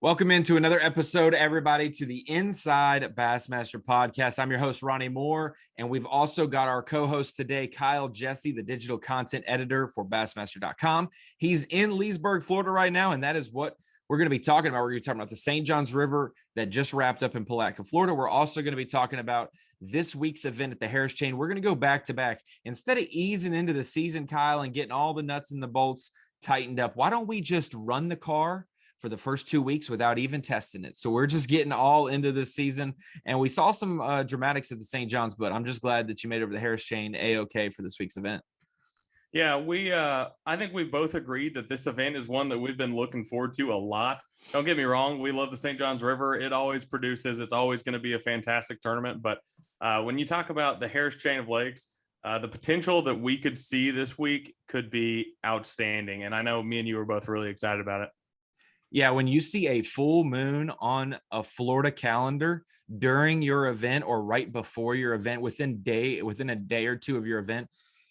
Welcome into another episode, everybody, to the Inside Bassmaster Podcast. I'm your host, Ronnie Moore, and we've also got our co-host today, Kyle Jessie, the digital content editor for Bassmaster.com. He's in Leesburg, Florida right now, and that is what we're going to be talking about. We're going to be talking about the St. Johns River that just wrapped up in Palatka, Florida. We're also going to be talking about this week's event at the Harris Chain. We're going to go back to back. Instead of easing into the season, Kyle, and getting all the nuts and the bolts tightened up, why don't we just run the car for the first 2 weeks without even testing it? So we're just getting all into this season, and we saw some dramatics at the St. John's, but I'm just glad that you made it over the Harris Chain A-OK for this week's event. Yeah, I think we both agreed that this event is one that we've been looking forward to a lot. Don't get me wrong, we love the St. Johns River. It always produces. It's always going to be a fantastic tournament. But when you talk about the Harris Chain of Lakes, the potential that we could see this week could be outstanding. And I know me and you were both really excited about it. Yeah, when you see a full moon on a Florida calendar during your event or right before your event, within a day or two of your event,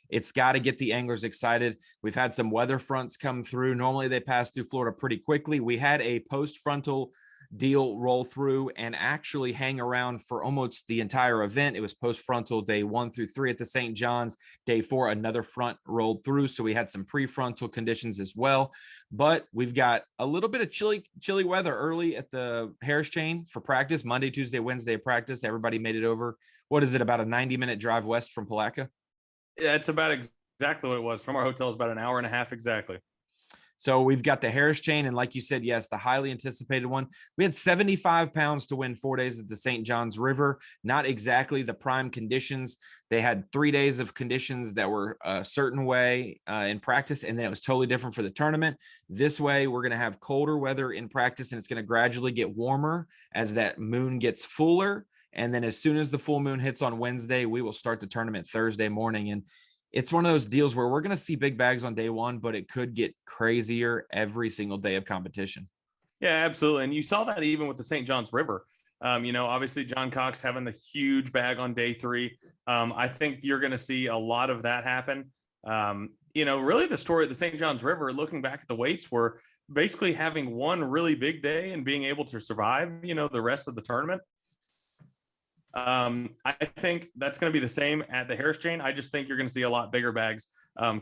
it's got to get the anglers excited. We've had some weather fronts come through. Normally they pass through Florida pretty quickly. We had a post-frontal deal roll through and actually hang around for almost the entire event. It was post-frontal day 1 through 3 at the St. John's. Day 4, another front rolled through, so we had some prefrontal conditions as well. But we've got a little bit of chilly weather early at the Harris Chain for practice. Monday, Tuesday, Wednesday practice. Everybody made it over. What is it, about a 90-minute drive west from Palatka? Yeah, it's about exactly what it was. From our hotel, it's about an hour and a half exactly. So we've got the Harris Chain, and like you said, yes, the highly anticipated one. We had 75 pounds to win 4 days at the St. Johns River. Not exactly the prime conditions. They had 3 days of conditions that were a certain way in practice, and then it was totally different for the tournament. This way, we're going to have colder weather in practice, and it's going to gradually get warmer as that moon gets fuller. And then as soon as the full moon hits on Wednesday, we will start the tournament Thursday morning. And it's one of those deals where we're going to see big bags on day one, but it could get crazier every single day of competition. Yeah, absolutely. And you saw that even with the St. Johns River. Obviously John Cox having the huge bag on day 3. I think you're going to see a lot of that happen. Really the story of the St. Johns River, looking back at the weights, were basically having one really big day and being able to survive, the rest of the tournament. I think that's going to be the same at the Harris Chain. I just think you're going to see a lot bigger bags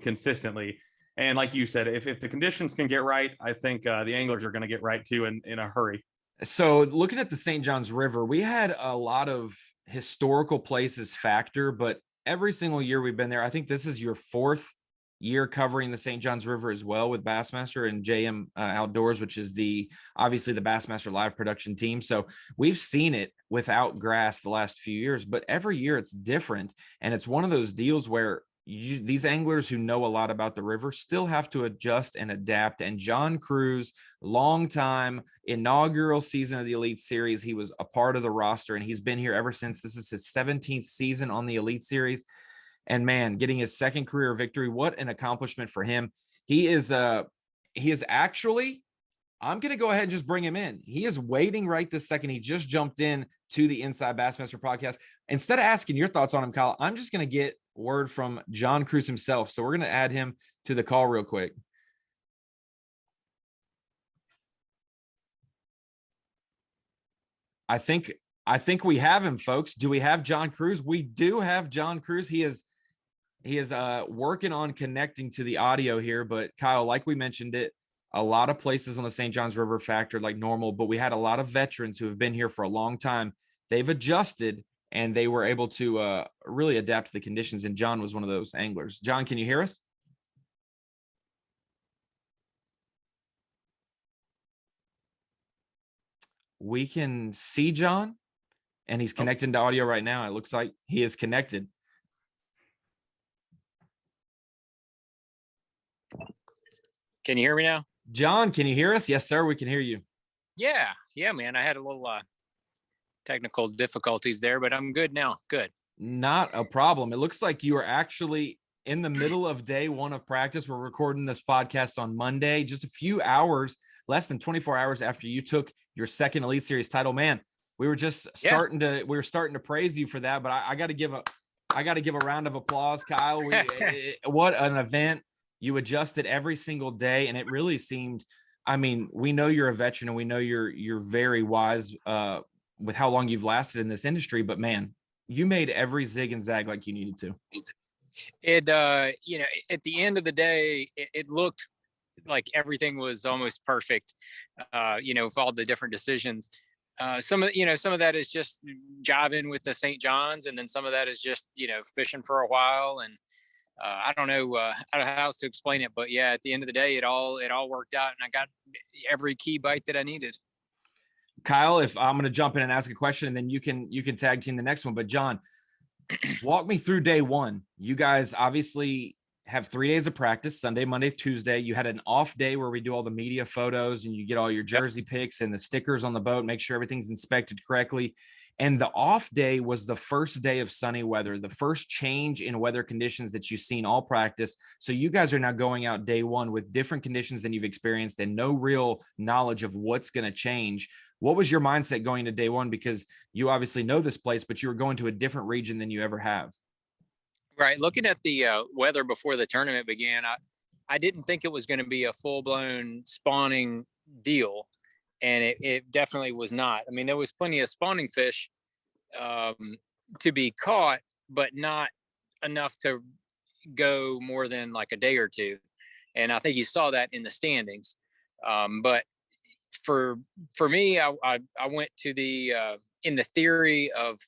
consistently. And like you said, if the conditions can get right, I think the anglers are going to get right too in a hurry. So looking at the St. Johns River, we had a lot of historical places factor, but every single year we've been there, I think this is your 4th year covering the St. Johns River as well with Bassmaster and JM Outdoors, which is obviously the Bassmaster live production team. So we've seen it without grass the last few years, but every year it's different. And it's one of those deals where these anglers who know a lot about the river still have to adjust and adapt. And John Cruz, long time inaugural season of the Elite Series, he was a part of the roster and he's been here ever since. This is his 17th season on the Elite Series. And man, getting his 2nd career victory, what an accomplishment for him. He is actually, I'm going to go ahead and just bring him in. He is waiting right this second. He just jumped in to the Inside Bassmaster Podcast. Instead of asking your thoughts on him, Kyle, I'm just going to get word from John Cruz himself. So we're going to add him to the call real quick. I think we have him, folks. Do we have John Cruz? We do have John Cruz. He is working on connecting to the audio here, but Kyle, like we mentioned it, a lot of places on the St. Johns River factored like normal, but we had a lot of veterans who have been here for a long time. They've adjusted and they were able to really adapt to the conditions. And John was one of those anglers. John, can you hear us? We can see John, and he's connected to audio right now. It looks like he is connected. Can you hear me now? John, can you hear us? Yes, sir. We can hear you. Yeah, man. I had a little technical difficulties there, but I'm good now. Good. Not a problem. It looks like you are actually in the middle of day 1 of practice. We're recording this podcast on Monday, just a few hours, less than 24 hours after you took your 2nd Elite Series title. Man, we were just starting to praise you for that, but I got to give a round of applause, Kyle. What an event. You adjusted every single day, and it really seemed I mean, we know you're a veteran and we know you're very wise with how long you've lasted in this industry, but man, you made every zig and zag like you needed to. It, at the end of the day, it looked like everything was almost perfect, with all the different decisions. Some of that is just jiving with the St. John's, and then some of that is just, fishing for a while. And I don't know how else to explain it, but yeah, at the end of the day, it all worked out, and I got every key bite that I needed. Kyle, if I'm going to jump in and ask a question, and then you can tag team the next one. But John, walk me through day one. You guys obviously have 3 days of practice, Sunday, Monday, Tuesday. You had an off day where we do all the media photos and you get all your jersey pics and the stickers on the boat, make sure everything's inspected correctly. And the off day was the first day of sunny weather, the first change in weather conditions that you've seen all practice. So you guys are now going out day one with different conditions than you've experienced and no real knowledge of what's going to change. What was your mindset going to day one? Because you obviously know this place, but you were going to a different region than you ever have. Right. Looking at the weather before the tournament began, I didn't think it was going to be a full-blown spawning deal. And it definitely was not. I mean, there was plenty of spawning fish to be caught, but not enough to go more than like a day or two. And I think you saw that in the standings. But for me, I went to the in the theory of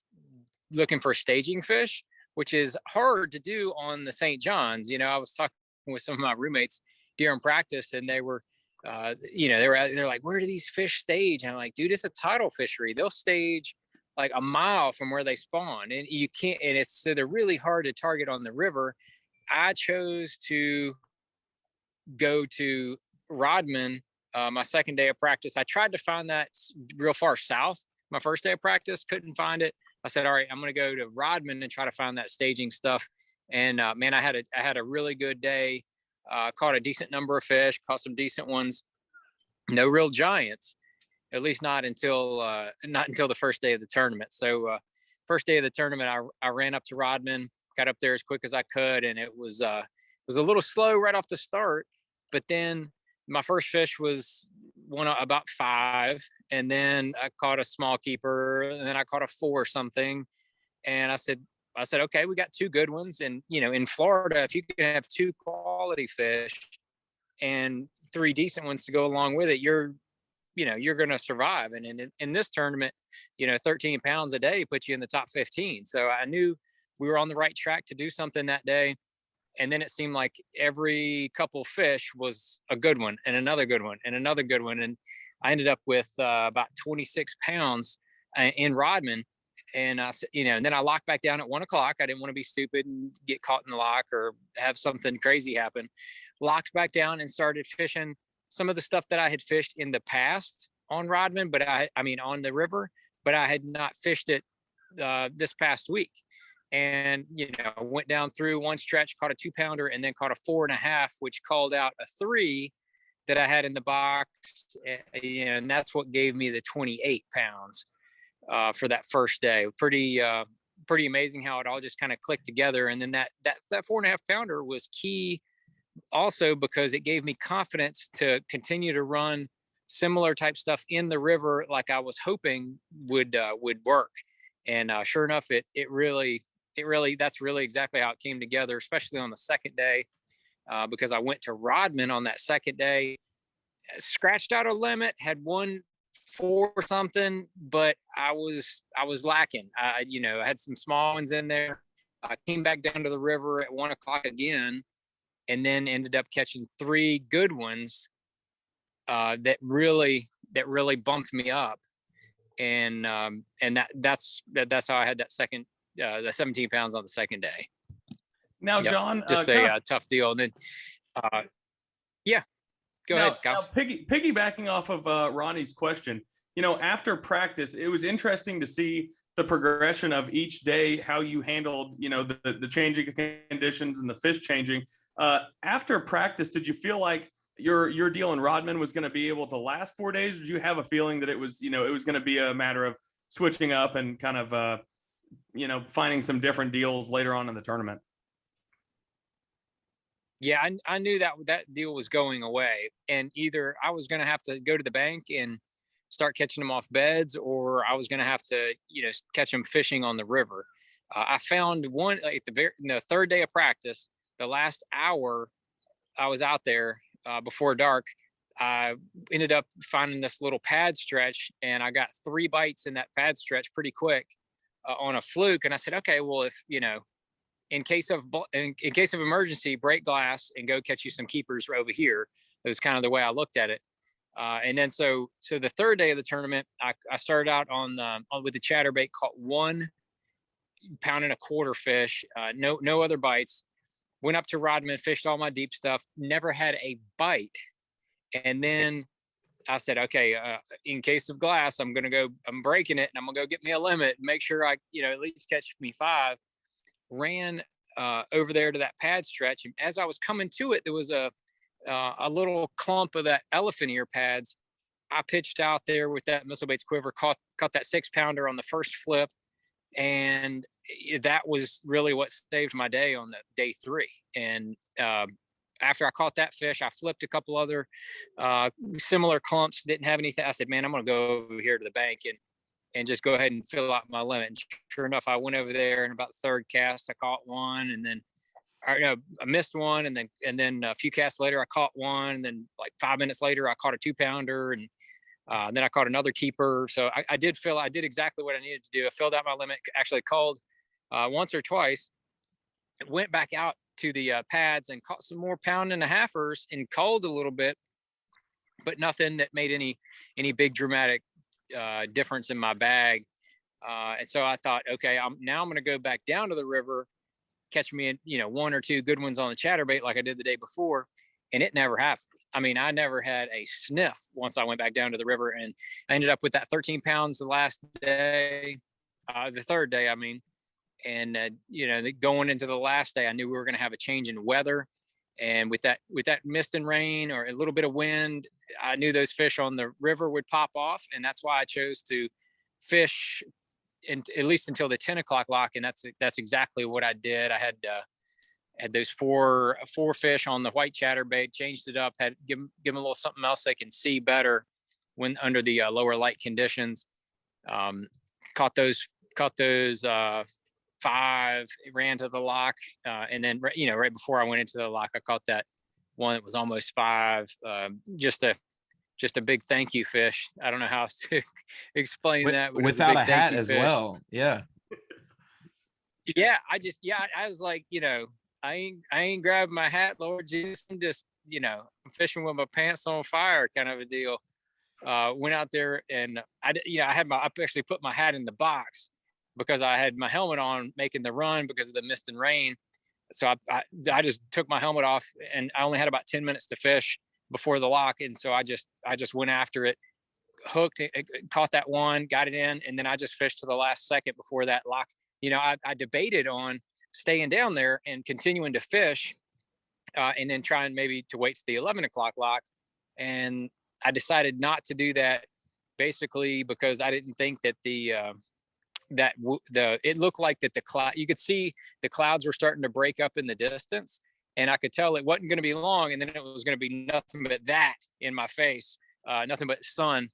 looking for staging fish, which is hard to do on the St. John's. I was talking with some of my roommates during practice, and they were, they're like, where do these fish stage? And I'm like, dude, it's a tidal fishery. They'll stage like a mile from where they spawn, and you can't. And so they're really hard to target on the river. I chose to go to Rodman my second day of practice. I tried to find that real far south. My first day of practice, couldn't find it. I said, all right, I'm going to go to Rodman and try to find that staging stuff. And man, I had a really good day. Caught a decent number of fish, caught some decent ones. No real giants, at least not until the first day of the tournament. So first day of the tournament, I ran up to Rodman, got up there as quick as I could, and it was a little slow right off the start. But then my first fish was one about 5, and then I caught a small keeper, and then I caught a 4 something. And I said, okay, we got 2 good ones. And, in Florida, if you can have 2 quality fish and 3 decent ones to go along with it, you're going to survive. And in this tournament, 13 pounds a day puts you in the top 15. So I knew we were on the right track to do something that day. And then it seemed like every couple fish was a good one, and another good one, and another good one. And I ended up with about 26 pounds in Rodman. And and then I locked back down at 1 o'clock. I didn't want to be stupid and get caught in the lock or have something crazy happen. Locked back down and started fishing some of the stuff that I had fished in the past on Rodman, but I mean, on the river, but I had not fished it this past week. And, went down through one stretch, caught a 2-pounder, and then caught a 4.5, which called out a 3 that I had in the box. And that's what gave me the 28 pounds for that first day. Pretty amazing how it all just kind of clicked together. And then that 4.5 pounder was key also because it gave me confidence to continue to run similar type stuff in the river like I was hoping would work. And sure enough, it really that's really exactly how it came together, especially on the second day, because I went to Rodman on that second day, scratched out a limit, had 1.4 something, but I was lacking. I had some small ones in there. I came back down to the river at 1 o'clock again, and then ended up catching 3 good ones that really bumped me up. And that's how I had that second, the 17 pounds on the second day. Now, yep. John, just a tough deal. And then, yeah, go ahead, Kyle. Now, piggybacking off of Ronnie's question, after practice, it was interesting to see the progression of each day, how you handled, the changing conditions and the fish changing. After practice, did you feel like your deal in Rodman was going to be able to last 4 days? Or did you have a feeling that it was going to be a matter of switching up and kind of, finding some different deals later on in the tournament? Yeah, I knew that deal was going away, and either I was going to have to go to the bank and start catching them off beds, or I was going to have to, catch them fishing on the river. I found one like the third day of practice, the last hour I was out there before dark. I ended up finding this little pad stretch, and I got 3 bites in that pad stretch pretty quick on a fluke. And I said, okay, well, if in case of emergency, break glass and go catch you some keepers over here. It was kind of the way I looked at it. And then so the third day of the tournament, I started out with the chatterbait, caught 1 pound and a quarter fish, no other bites. Went up to Rodman, fished all my deep stuff, never had a bite. And then I said, okay, in case of glass, I'm breaking it, and I'm gonna go get me a limit, make sure I, at least catch me 5. Ran over there to that pad stretch, and as I was coming to it, there was a little clump of that elephant ear pads. I pitched out there with that missile baits quiver, caught that 6-pounder on the first flip, and that was really what saved my day on the day 3. And after I caught that fish, I flipped a couple other similar clumps, didn't have anything. I said, man, I'm going to go over here to the bank and just go ahead and fill out my limit. And sure enough, I went over there, and about the 3rd cast, I caught 1, and then I missed 1, and then a few casts later, I caught 1, and then like 5 minutes later, I caught a 2-pounder, and then I caught another keeper. So I did exactly what I needed to do. I filled out my limit, actually called once or twice, went back out to the pads and caught some more 1.5-pounders and called a little bit, but nothing that made any big dramatic difference in my bag. And so I thought, okay, I'm going to go back down to the river, catch me 1 or 2 good ones on the chatterbait like I did the day before. And it never happened. I mean, I never had a sniff once I went back down to the river, and I ended up with that 13 pounds the last day, the 3rd day, I mean. And, going into the last day, I knew we were going to have a change in weather. And with that mist and rain or a little bit of wind, I knew those fish on the river would pop off. And that's why I chose to fish at least until the 10 o'clock lock. And that's exactly what I did. I had those four fish on the white chatterbait, changed it up, had give them a little something else they can see better when under the lower light conditions. Caught those 5, ran to the lock, and then right before I went into the lock, I caught that one that was almost 5. Just a big thank you fish. I don't know how else to explain that, but without a hat as well. Yeah. Yeah, I was like, I ain't grabbing my hat, Lord Jesus. I'm just, I'm fishing with my pants on fire, kind of a deal. Went out there, and I actually put my hat in the box because I had my helmet on making the run because of the mist and rain. So I just took my helmet off, and I only had about 10 minutes to fish before the lock. And so I just went after it, hooked it, caught that one, got it in. And then I just fished to the last second before that lock. I debated on staying down there and continuing to fish, and then trying maybe to wait to the 11 o'clock lock. And I decided not to do that, basically because I didn't think that it looked like that the cloud, you could see the clouds were starting to break up in the distance, and I could tell it wasn't going to be long, and then it was going to be nothing but that in my face, nothing but sun.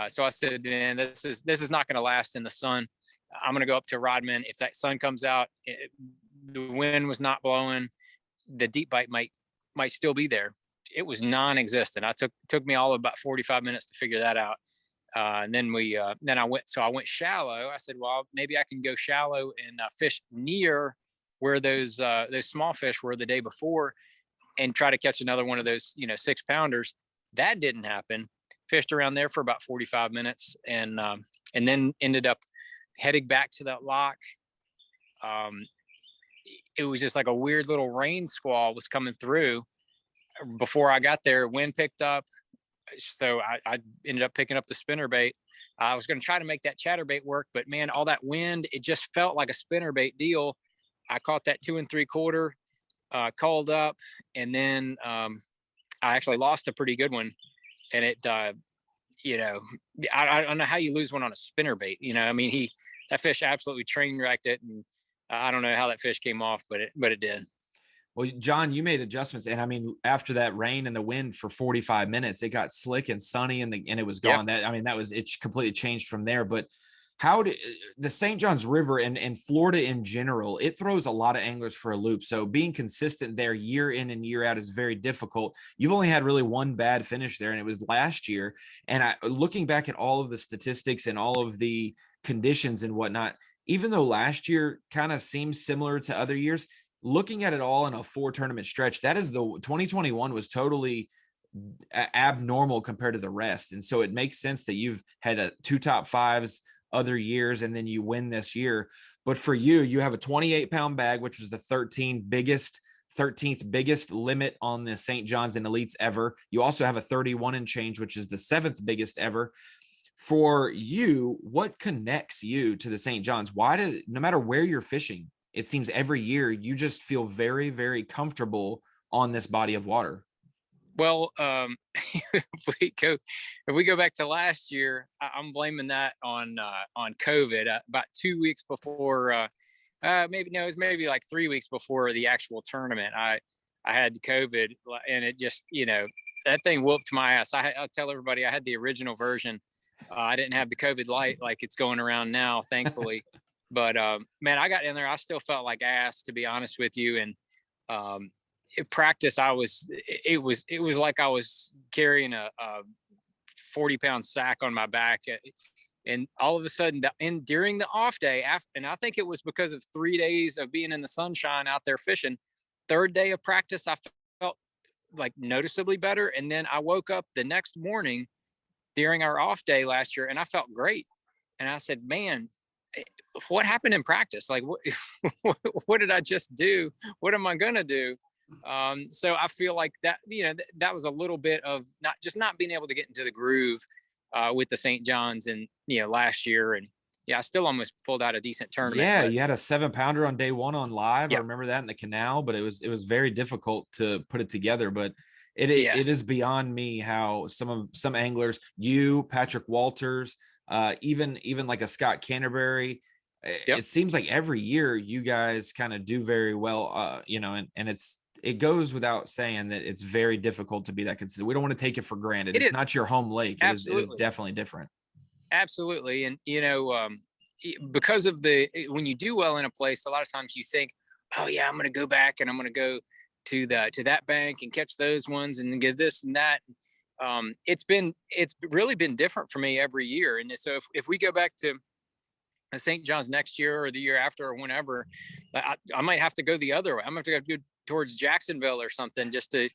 So I said, man, this is not going to last in the sun. I'm going to go up to Rodman. If that sun comes out, the wind was not blowing, the deep bite might still be there. It was non-existent. Took me all of about 45 minutes to figure that out. And then I went shallow. I said, well, maybe I can go shallow and fish near where those small fish were the day before, and try to catch another one of those 6-pounders. That didn't happen. Fished around there for about 45 minutes, and then ended up heading back to that lock. It was just like a weird little rain squall was coming through. Before I got there, wind picked up. So I ended up picking up the spinnerbait. I was going to try to make that chatterbait work, but man, all that wind, it just felt like a spinnerbait deal. I caught that 2 3/4, called up, and then I actually lost a pretty good one. And it, I don't know how you lose one on a spinnerbait. That fish absolutely train wrecked it, and I don't know how that fish came off, but it did. Well, John, you made adjustments, and I mean, after that rain and the wind for 45 minutes, it got slick and sunny, and it was Yep. gone. It completely changed from there. But how did the St. Johns River and Florida in general, it throws a lot of anglers for a loop. So being consistent there year in and year out is very difficult. You've only had really one bad finish there, and it was last year. And looking back at all of the statistics and all of the conditions and whatnot, even though last year kind of seems similar to other years, looking at it all in a 4 tournament stretch, that is the 2021 was totally abnormal compared to the rest. And so it makes sense that you've had 2 top 5s other years, and then you win this year. But for you have a 28-pound bag, which was the 13th biggest limit on the St. John's and Elites ever. You also have a 31 and change, which is the 7th biggest ever. For you, what connects you to the St. John's? No matter where you're fishing, it seems every year you just feel very, very comfortable on this body of water? Well, if we go back to last year, I'm blaming that on COVID. About 2 weeks before, it was maybe like 3 weeks before the actual tournament, I had COVID, and it just, that thing whooped my ass. I'll tell everybody I had the original version. I didn't have the COVID light like it's going around now, thankfully. But man, I got in there. I still felt like ass, to be honest with you. And in practice, it was like I was carrying a 40-pound sack on my back. And all of a sudden, during the off day, and I think it was because of 3 days of being in the sunshine out there fishing, 3rd day of practice, I felt like noticeably better. And then I woke up the next morning during our off day last year, and I felt great. And I said, man, what happened in practice? Like, what did I just do? What am I going to do? So I feel like that, that was a little bit of not being able to get into the groove with the St. John's and, last year. And yeah, I still almost pulled out a decent tournament. Yeah, you had a 7-pounder on day 1 on live. Yep. I remember that in the canal, but it was very difficult to put it together. But it is beyond me how some anglers, you, Patrick Walters, even like a Scott Canterbury, it seems like every year you guys kind of do very well, and it goes without saying that it's very difficult to be that consistent. We don't want to take it for granted. It's not your home lake. It is definitely different. Absolutely. And, because of when you do well in a place, a lot of times you think, oh yeah, I'm going to go back and I'm going to go to that bank and catch those ones and get this and that. It's really been different for me every year. And so if we go back to St. John's next year or the year after or whenever, I might have to go the other way. I'm going to have to go towards Jacksonville or something just to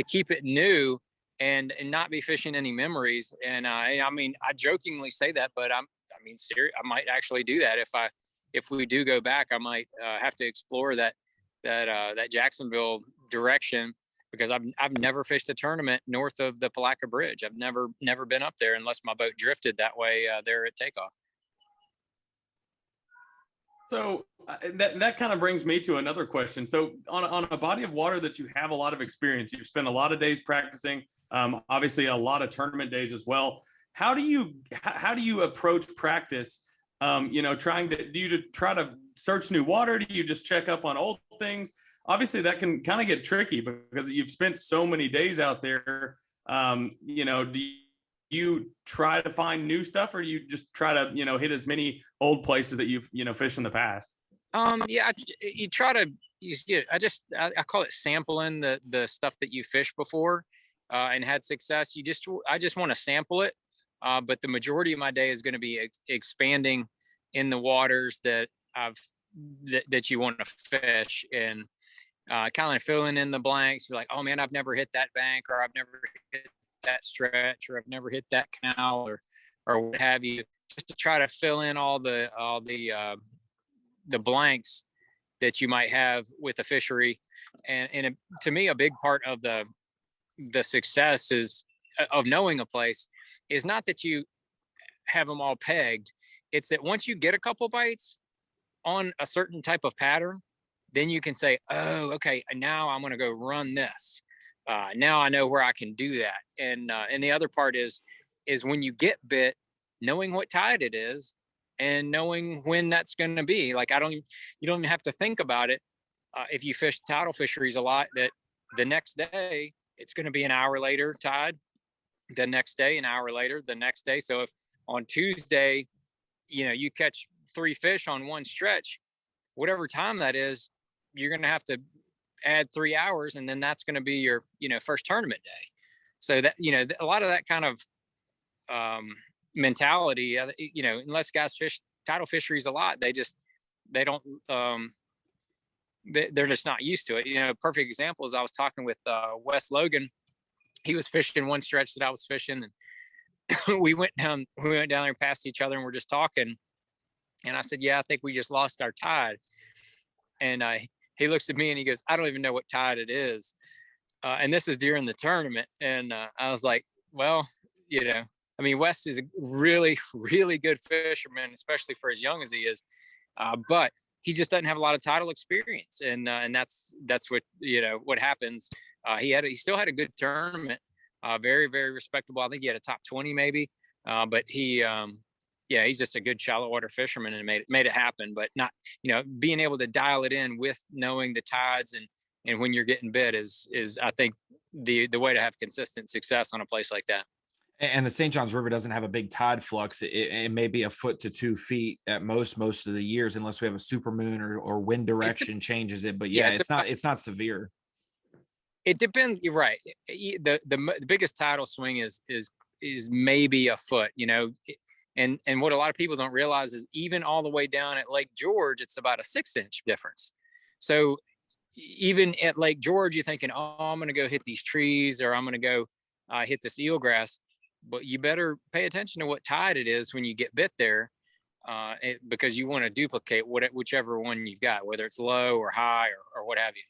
keep it new and not be fishing any memories. And I jokingly say that, but I might actually do that. If we do go back, I might have to explore that Jacksonville direction, because I've never fished a tournament north of the Palatka Bridge. I've never been up there unless my boat drifted that way there at takeoff. So that kind of brings me to another question. So on a body of water that you have a lot of experience, you've spent a lot of days practicing, obviously a lot of tournament days as well. How do you approach practice? Do you try to search new water? Do you just check up on old things? Obviously that can kind of get tricky because you've spent so many days out there. Do you try to find new stuff, or do you just try to, hit as many old places that you've, fished in the past? You try to, I call it sampling the stuff that you fished before and had success. I just want to sample it. But the majority of my day is going to be expanding in the waters that that you want to fish, and kind of filling in the blanks. You're like, oh man, I've never hit that bank, or I've never hit that stretch, or I've never hit that canal, or what have you, just to try to fill in all the blanks that you might have with a fishery. And to me, a big part of the success of knowing a place is not that you have them all pegged. It's that once you get a couple bites on a certain type of pattern, then you can say, oh, okay, now I'm going to go run this. Now I know where I can do that. And the other part is when you get bit, knowing what tide it is and knowing when that's going to be. Like you don't even have to think about it. if you fish tidal fisheries a lot, that the next day it's going to be an hour later tide, the next day, an hour later, the next day. So if on Tuesday, you catch 3 fish on one stretch, whatever time that is, you're going to have to add 3 hours, and then that's going to be your, first tournament day. So that, a lot of that kind of mentality, unless guys fish tidal fisheries a lot, they don't, they're just not used to it. Perfect example is I was talking with Wes Logan. He was fishing one stretch that I was fishing, and we went down there and passed each other, and we're just talking. And I said, yeah, I think we just lost our tide. And he looks at me and he goes, I don't even know what tide it is. And this is during the tournament. And I was like, well, Wes is a really, really good fisherman, especially for as young as he is. But he just doesn't have a lot of tidal experience. And that's what, what happens. He still had a good tournament, very, very respectable. I think he had a top 20 maybe. But he's just a good shallow water fisherman and made it happen. But not, being able to dial it in with knowing the tides and when you're getting bit is I think the way to have consistent success on a place like that. And the St. Johns River doesn't have a big tide flux. It may be a foot to 2 feet at most of the years, unless we have a super moon or wind direction changes it. But it's not severe. It depends. You're right. The biggest tidal swing is maybe a foot, and what a lot of people don't realize is even all the way down at Lake George, it's about a 6-inch difference. So even at Lake George, you're thinking, oh, I'm going to go hit these trees, or I'm going to go hit this eelgrass. But you better pay attention to what tide it is when you get bit there, because you want to duplicate whichever one you've got, whether it's low or high or what have you.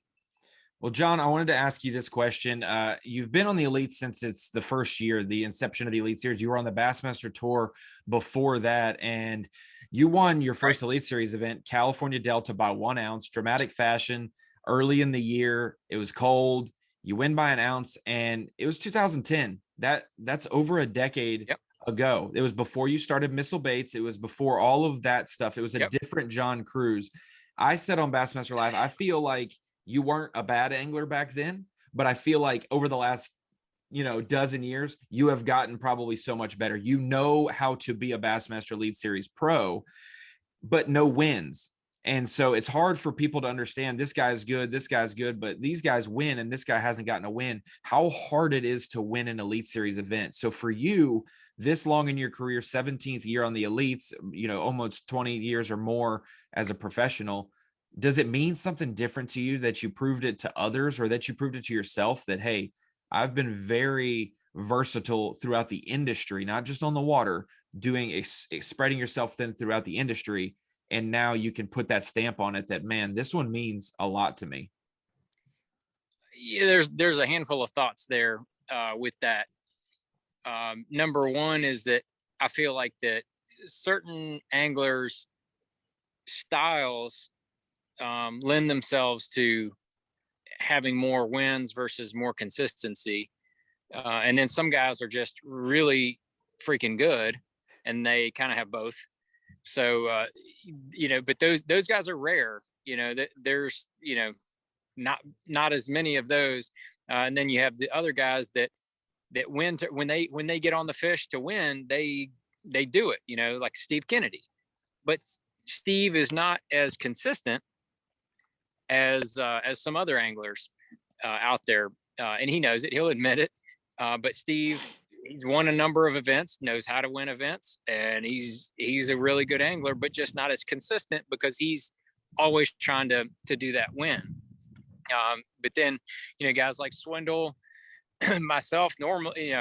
Well, John, I wanted to ask you this question. You've been on the Elite since it's the first year, the inception of the Elite Series. You were on the Bassmaster Tour before that, and you won your first Elite Series event, California Delta, by 1 ounce, dramatic fashion, early in the year. It was cold. You win by 1 ounce, and it was 2010. That's over a decade ago. It was before you started Missile Baits. It was before all of that stuff. It was a different John Cruz. I said on Bassmaster Live, I feel like you weren't a bad angler back then, but I feel like over the last, dozen years, you have gotten probably so much better. You know how to be a Bassmaster Elite Series pro, but no wins. And so it's hard for people to understand this guy's good, but these guys win and this guy hasn't gotten a win. How hard it is to win an Elite Series event. So for you, this long in your career, 17th year on the Elites, almost 20 years or more as a professional, does it mean something different to you that you proved it to others, or that you proved it to yourself that, hey, I've been very versatile throughout the industry, not just on the water, doing spreading yourself thin throughout the industry. And now you can put that stamp on it that, man, this one means a lot to me. Yeah, there's a handful of thoughts there with that. Number one is that I feel like that certain anglers' styles lend themselves to having more wins versus more consistency. And then some guys are just really freaking good and they kind of have both. So, but those guys are rare, there's, not as many of those. And then you have the other guys that win when they get on the fish to win, they do it, like Steve Kennedy. But Steve is not as consistent as some other anglers out there, and he knows it. He'll admit it. But Steve, he's won a number of events, knows how to win events, and he's a really good angler, but just not as consistent because he's always trying to do that win. But then, guys like Swindle, myself, normally,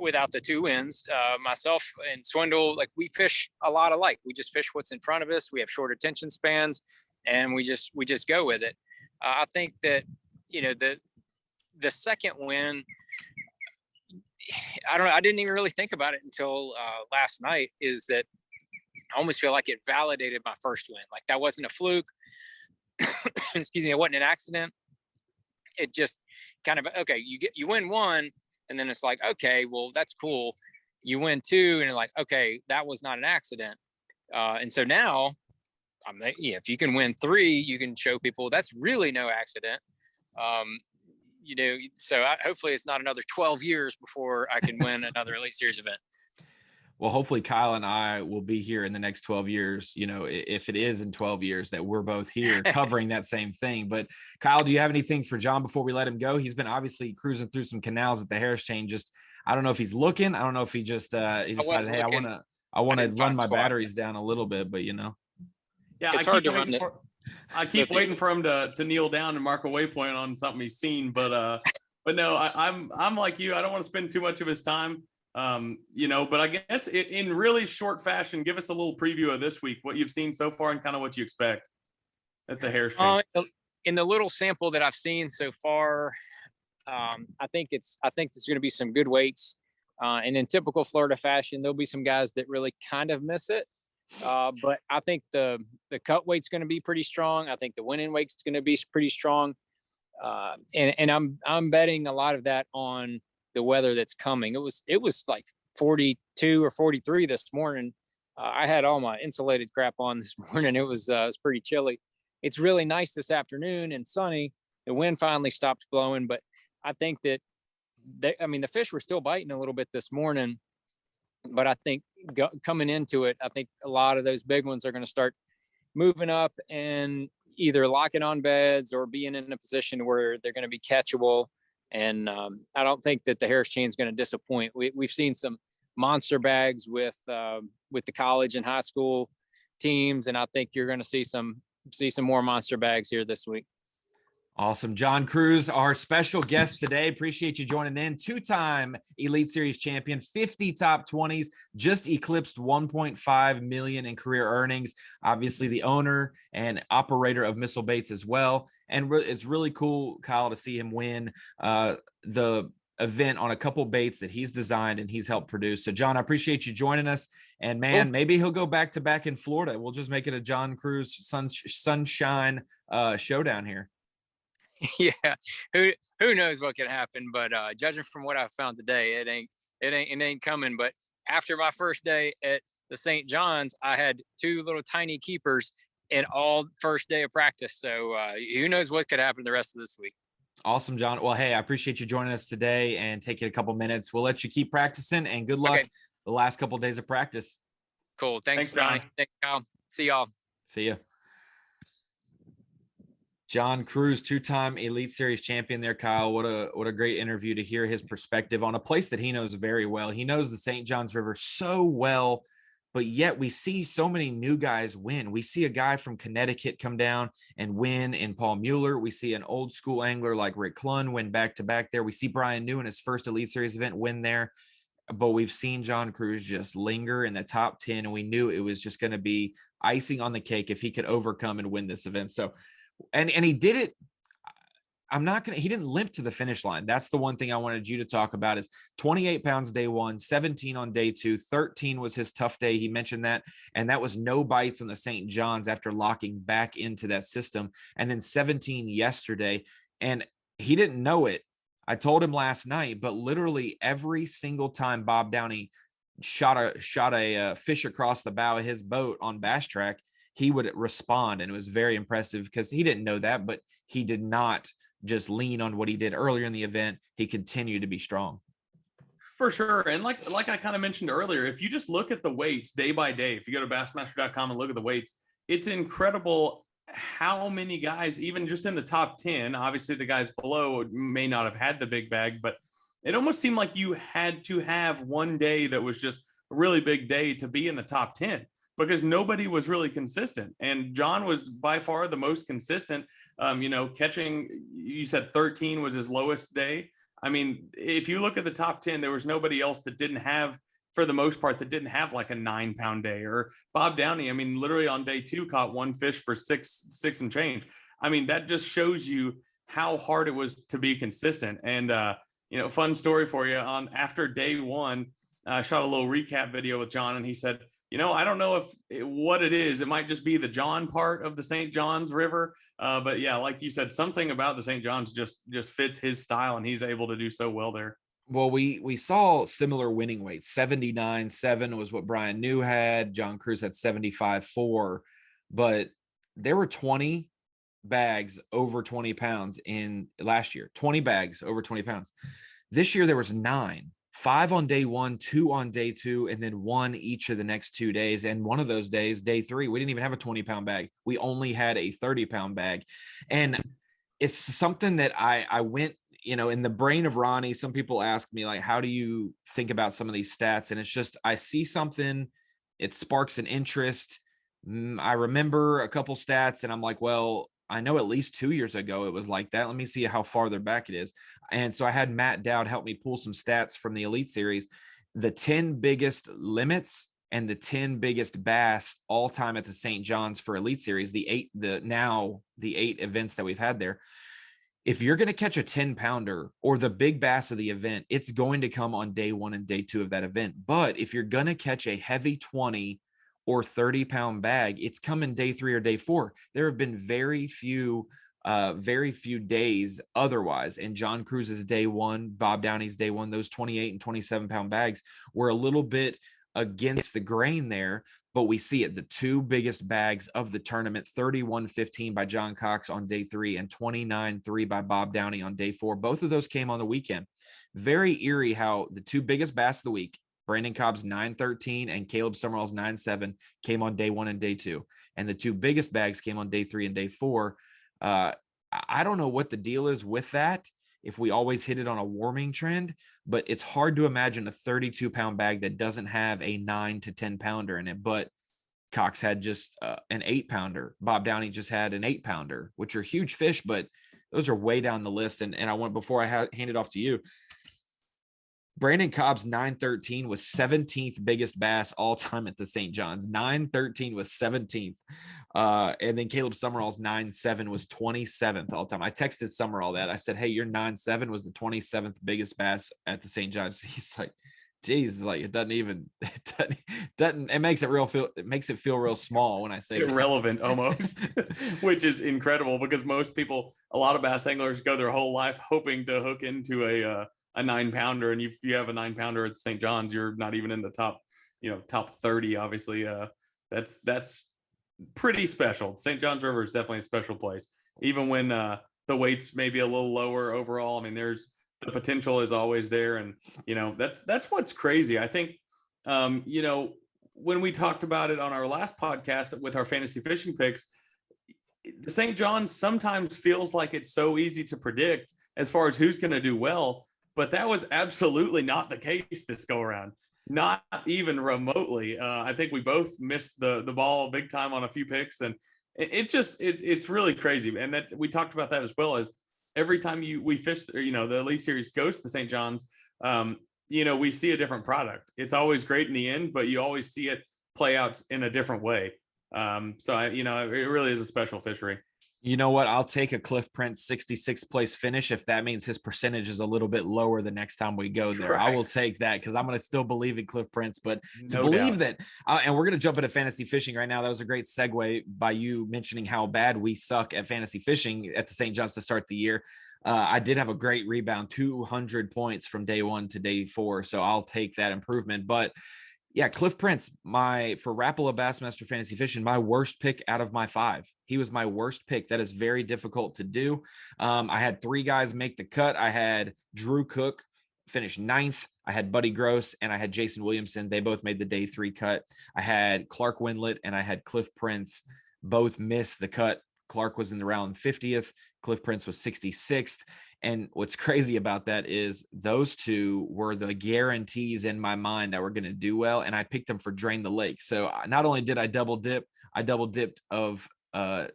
without the 2 wins, myself and Swindle, like we fish a lot alike. We just fish what's in front of us. We have short attention spans, and we just go with it. I think that, the second win, I don't know, I didn't even really think about it until last night, is that I almost feel like it validated my first win. Like that wasn't a fluke. Excuse me. It wasn't an accident. It just kind of, okay, you win 1, and then it's like, okay, well, that's cool. You win 2, and you're like, okay, that was not an accident. And so now if you can win 3, you can show people that's really no accident. So hopefully it's not another 12 years before I can win another Elite Series event. Well, hopefully Kyle and I will be here in the next 12 years, if it is in 12 years that we're both here covering that same thing. But Kyle, do you have anything for John before we let him go? He's been obviously cruising through some canals at the Harris chain. I don't know if he's looking. I don't know if he just he decided, hey, I want to run my batteries down a little bit, but Yeah, it's hard to run it. I keep waiting for him to kneel down and mark a waypoint on something he's seen, but no, I'm like you. I don't want to spend too much of his time. But I guess in really short fashion, give us a little preview of this week, what you've seen so far and kind of what you expect at the Harris chain. In the little sample that I've seen so far, I think there's going to be some good weights, and in typical Florida fashion, there'll be some guys that really kind of miss it. But I think the cut weight's going to be pretty strong. I think the winning weight's going to be pretty strong. And I'm betting a lot of that on the weather that's coming. It was like 42 or 43 this morning. I had all my insulated crap on this morning. It was pretty chilly. It's really nice this afternoon and sunny. The wind finally stopped blowing, but I think that the fish were still biting a little bit this morning, but I think coming into it, I think a lot of those big ones are going to start moving up and either locking on beds or being in a position where they're going to be catchable. And I don't think that the Harris chain is going to disappoint. We've seen some monster bags with the college and high school teams, and I think you're going to see some more monster bags here this week. Awesome. John Cruz, our special guest today. Appreciate you joining in. 2-time Elite Series champion, 50 top 20s, just eclipsed 1.5 million in career earnings. Obviously the owner and operator of Missile Baits as well. And it's really cool, Kyle, to see him win the event on a couple baits that he's designed and he's helped produce. So John, I appreciate you joining us, and man, maybe he'll go back to back in Florida. We'll just make it a John Cruz sunshine showdown here. Yeah, who knows what can happen, but judging from what I found today, it ain't coming. But after my first day at the St. John's, I had 2 little tiny keepers in all first day of practice. So who knows what could happen the rest of this week. Awesome, John. Well, hey, I appreciate you joining us today and taking a couple minutes. We'll let you keep practicing, and good luck the last couple of days of practice. Cool. Thanks, Ronnie. Thanks, Kyle. See y'all. See ya. John Cruz, 2-time Elite Series champion there, Kyle. What a great interview to hear his perspective on a place that he knows very well. He knows the St. Johns River so well, but yet we see so many new guys win. We see a guy from Connecticut come down and win in Paul Mueller. We see an old school angler like Rick Clunn win back-to-back there. We see Brian New in his first Elite Series event win there. But we've seen John Cruz just linger in the top 10, and we knew it was just going to be icing on the cake if he could overcome and win this event. So, and he did it. He didn't limp to the finish line. That's the one thing I wanted you to talk about is 28 pounds day 1, 17 on day 2, 13 was his tough day. He mentioned that, and that was no bites on the St. John's after locking back into that system. And then 17 yesterday, and he didn't know it. I told him last night, but literally every single time Bob Downey shot a fish across the bow of his boat on Bass Track, he would respond, and it was very impressive because he didn't know that, but he did not just lean on what he did earlier in the event. He continued to be strong. For sure. And like I kind of mentioned earlier, if you just look at the weights day by day, if you go to bassmaster.com and look at the weights, it's incredible how many guys, even just in the top 10, obviously the guys below may not have had the big bag, but it almost seemed like you had to have one day that was just a really big day to be in the top 10. Because nobody was really consistent. And John was by far the most consistent, catching, you said 13 was his lowest day. I mean, if you look at the top 10, there was nobody else that didn't have, for the most part, that didn't have like a 9-pound day. Or Bob Downey, I mean, literally on day 2 caught 1 fish for six and change. I mean, that just shows you how hard it was to be consistent. And, fun story for you, after day 1, I shot a little recap video with John, and he said, I don't know what it is. It might just be the John part of the St. Johns River. But yeah, like you said, something about the St. Johns just fits his style, and he's able to do so well there. Well, we saw similar winning weights. 79.7 was what Brian New had. John Cruz had 75.4. but there were 20 bags over 20 pounds in last year, 20 bags over 20 pounds. This year, there was 9, 5 on day 1, 2 on day 2, and then 1 each of the next 2 days. And one of those days, day 3, we didn't even have a 20-pound bag. We only had a 30-pound bag. And it's something that I went, in the brain of Ronnie. Some people ask me, like, how do you think about some of these stats? And it's just, I see something, it sparks an interest. I remember a couple stats and I'm like, well, I know at least 2 years ago it was like that. Let me see how farther back it is. And so I had Matt Dowd help me pull some stats from the Elite Series, the 10 biggest limits and the 10 biggest bass all time at the St. John's for Elite Series, the 8 events that we've had there. If you're going to catch a 10-pounder or the big bass of the event, it's going to come on day 1 and day 2 of that event. But if you're going to catch a heavy 20 or 30-pound bag, it's coming day 3 or day 4. There have been very few days otherwise. And John Cruz's day 1, Bob Downey's day 1, those 28 and 27-pound bags were a little bit against the grain there. But we see it, the 2 biggest bags of the tournament, 31.15 by John Cox on day 3 and 29.3 by Bob Downey on day 4. Both of those came on the weekend. Very eerie how the 2 biggest bass of the week, Brandon Cobb's 9.13 and Caleb Summerall's 9.7, came on day 1 and day 2. And the 2 biggest bags came on day 3 and day 4. I don't know what the deal is with that, if we always hit it on a warming trend, but it's hard to imagine a 32-pound bag that doesn't have a 9 to 10-pounder in it. But Cox had just an 8-pounder. Bob Downey just had an 8-pounder, which are huge fish, but those are way down the list. And I want, before I hand it off to you, Brandon Cobb's 9.13 was 17th biggest bass all time at the St. John's. 9.13 was 17th. And then Caleb Summerall's 9.7 was 27th all time. I texted Summerall that. I said, hey, your 9.7 was the 27th biggest bass at the St. John's. He's like, geez, like it makes it feel real small when I say irrelevant almost, which is incredible because most people, a lot of bass anglers go their whole life hoping to hook into a 9-pounder, and if you have a 9-pounder at the St. John's, you're not even in the top 30. Obviously, that's pretty special. St. John's River is definitely a special place, even when the weights may be a little lower overall. I mean, there's the potential is always there, and that's what's crazy. I think when we talked about it on our last podcast with our fantasy fishing picks, the St. John's sometimes feels like it's so easy to predict as far as who's going to do well. But that was absolutely not the case this go around, not even remotely. I think we both missed the ball big time on a few picks, and it's really crazy. And that we talked about that as well, as every time we fish, the Elite Series goes to the St. John's, we see a different product. It's always great in the end, but you always see it play out in a different way. So it really is a special fishery. You know what? I'll take a Cliff Prince 66th place finish if that means his percentage is a little bit lower the next time we go there. Right. I will take that because I'm going to still believe in Cliff Prince. But to believe that, and we're going to jump into fantasy fishing right now. That was a great segue by you mentioning how bad we suck at fantasy fishing at the St. John's to start the year. I did have a great rebound, 200 points from day 1 to day 4. So I'll take that improvement. But yeah, Cliff Prince, for Rapala Bassmaster Fantasy Fishing, my worst pick out of my 5. He was my worst pick. That is very difficult to do. I had 3 guys make the cut. I had Drew Cook finish 9th. I had Buddy Gross and I had Jason Williamson. They both made the day 3 cut. I had Clark Windlet and I had Cliff Prince both miss the cut. Clark was in the round 50th. Cliff Prince was 66th. And what's crazy about that is those 2 were the guarantees in my mind that were going to do well. And I picked them for Drain the Lake. So not only did I double dipped of a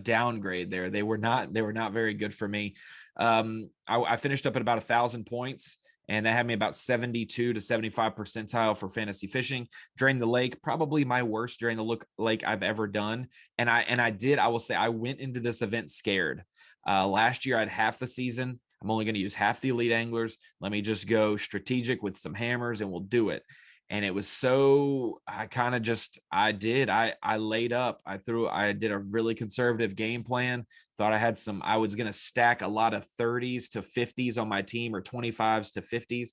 downgrade there. They were not very good for me. I finished up at about 1,000 points. And that had me about 72 to 75 percentile for fantasy fishing. Drain the Lake, probably my worst Drain the Lake I've ever done. And I will say I went into this event scared. Last year I had half the season. I'm only going to use half the elite anglers. Let me just go strategic with some hammers and we'll do it. And it was so, I laid up. I did a really conservative game plan. Thought I was going to stack a lot of 30s to 50s on my team, or 25s to 50s.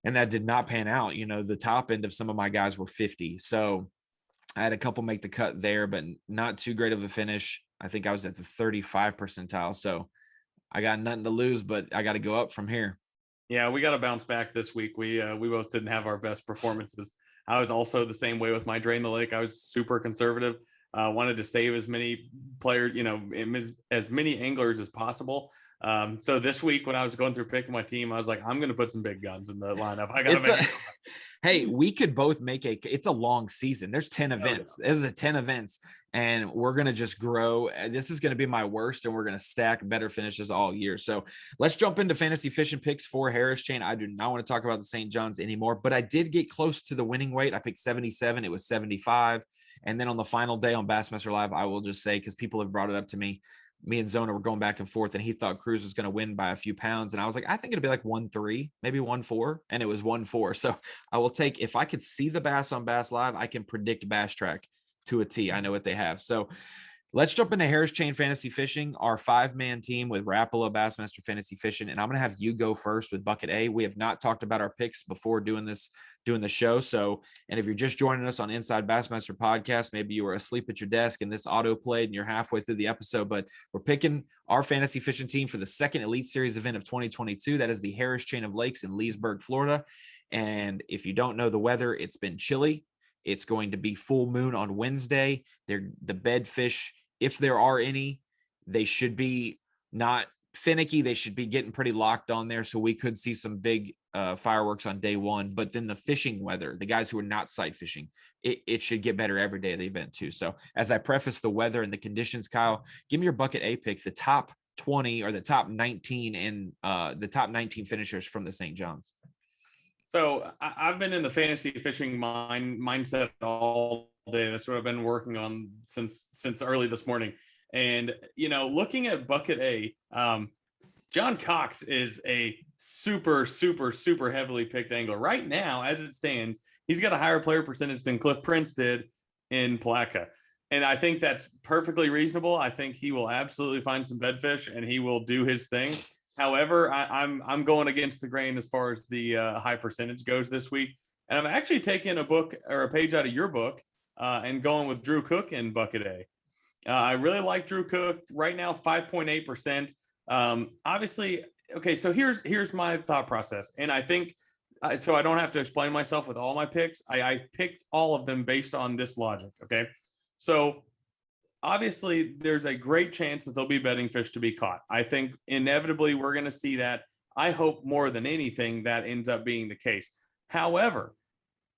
And that did not pan out. The top end of some of my guys were 50. So I had a couple make the cut there, but not too great of a finish. I think I was at the 35 percentile. So I got nothing to lose, but I got to go up from here. Yeah, we got to bounce back this week. We both didn't have our best performances. I was also the same way with my Drain the Lake. I was super conservative. Wanted to save as many players, as many anglers as possible. So this week when I was going through picking my team, I was like, I'm going to put some big guns in the lineup. I got to make Hey, we could both make it's a long season. There's 10 events. Yeah. There's 10 events, and we're going to just grow. This is going to be my worst, and we're going to stack better finishes all year. So let's jump into fantasy fishing picks for Harris Chain. I do not want to talk about the St. John's anymore, but I did get close to the winning weight. I picked 77. It was 75. And then on the final day on Bassmaster Live, I will just say, because people have brought it up to me and Zona were going back and forth, and he thought Cruz was going to win by a few pounds. And I was like, I think it'd be like 1-3, maybe 1-4. And it was 1-4. So I will take, if I could see the bass on Bass Live, I can predict Bass Track to a T. I know what they have. So let's jump into Harris Chain Fantasy Fishing, our 5-man team with Rapala, Bassmaster Fantasy Fishing. And I'm going to have you go first with Bucket A. We have not talked about our picks before doing the show. So, and if you're just joining us on Inside Bassmaster Podcast, maybe you were asleep at your desk and this auto played and you're halfway through the episode, but we're picking our fantasy fishing team for the second Elite Series event of 2022. That is the Harris Chain of Lakes in Leesburg, Florida. And if you don't know the weather, it's been chilly. It's going to be full moon on Wednesday. The bedfish, if there are any, they should be not finicky. They should be getting pretty locked on there. So we could see some big fireworks on day one. But then the fishing weather, the guys who are not sight fishing, it should get better every day of the event too. So as I preface the weather and the conditions, Kyle, give me your Bucket A pick, the top 20 or the top 19 and the top 19 finishers from the St. John's. So I've been in the fantasy fishing mindset all day. That's what I've been working on since early this morning. And, looking at Bucket A, John Cox is a super, super, super heavily picked angler. Right now, as it stands, he's got a higher player percentage than Cliff Prince did in Palatka. And I think that's perfectly reasonable. I think he will absolutely find some bedfish and he will do his thing. However, I'm going against the grain as far as the high percentage goes this week. And I'm actually taking a book or a page out of your book and going with Drew Cook in Bucket A. I really like Drew Cook right now, 5.8%. Obviously, okay, so here's my thought process. And I think, so I don't have to explain myself with all my picks. I picked all of them based on this logic, okay? So obviously, there's a great chance that there'll be bedding fish to be caught. I think inevitably we're going to see that. I hope more than anything that ends up being the case. However,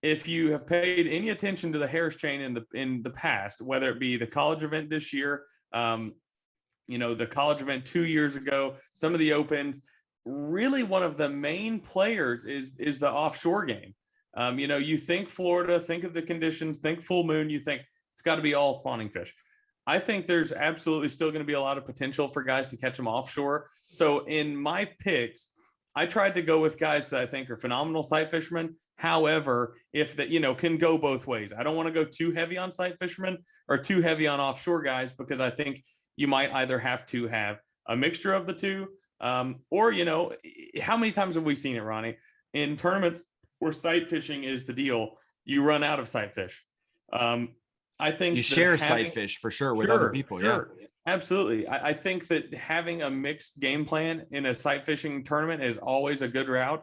if you have paid any attention to the Harris Chain in the past, whether it be the college event this year, the college event 2 years ago, some of the opens, really one of the main players is the offshore game. You think Florida, think of the conditions, think full moon, you think it's got to be all spawning fish. I think there's absolutely still going to be a lot of potential for guys to catch them offshore. So in my picks, I tried to go with guys that I think are phenomenal sight fishermen. However, if that, can go both ways. I don't want to go too heavy on sight fishermen or too heavy on offshore guys, because I think you might either have to have a mixture of the two, or, how many times have we seen it, Ronnie, in tournaments where sight fishing is the deal, you run out of sight fish. I think you share sight fish for sure with other people. Sure. Yeah, absolutely. I think that having a mixed game plan in a sight fishing tournament is always a good route,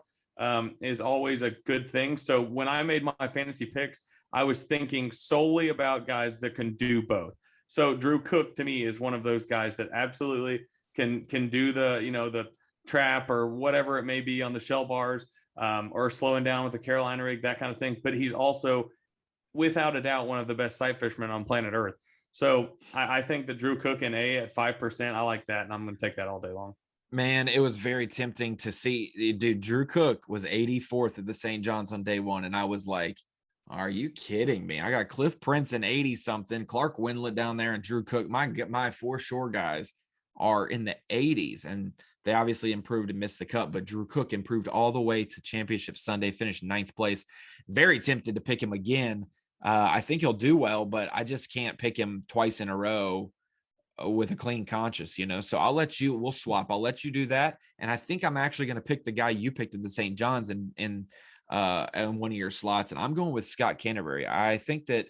is always a good thing. So when I made my fantasy picks, I was thinking solely about guys that can do both. So Drew Cook to me is one of those guys that absolutely can do the trap or whatever it may be on the shell bars, or slowing down with the Carolina rig, that kind of thing. But he's also, without a doubt, one of the best sight fishermen on planet Earth. So I think that Drew Cook in A at 5%, I like that. And I'm going to take that all day long. Man, it was very tempting to see. Dude, Drew Cook was 84th at the St. John's on day one. And I was like, are you kidding me? I got Cliff Prince in 80-something, Clark Windlet down there, and Drew Cook. My foreshore guys are in the 80s. And they obviously improved and missed the cut, but Drew Cook improved all the way to Championship Sunday, finished 9th place. Very tempted to pick him again. I think he'll do well, but I just can't pick him twice in a row with a clean conscience, So we'll swap. I'll let you do that. And I think I'm actually going to pick the guy you picked at the St. John's in one of your slots. And I'm going with Scott Canterbury. I think that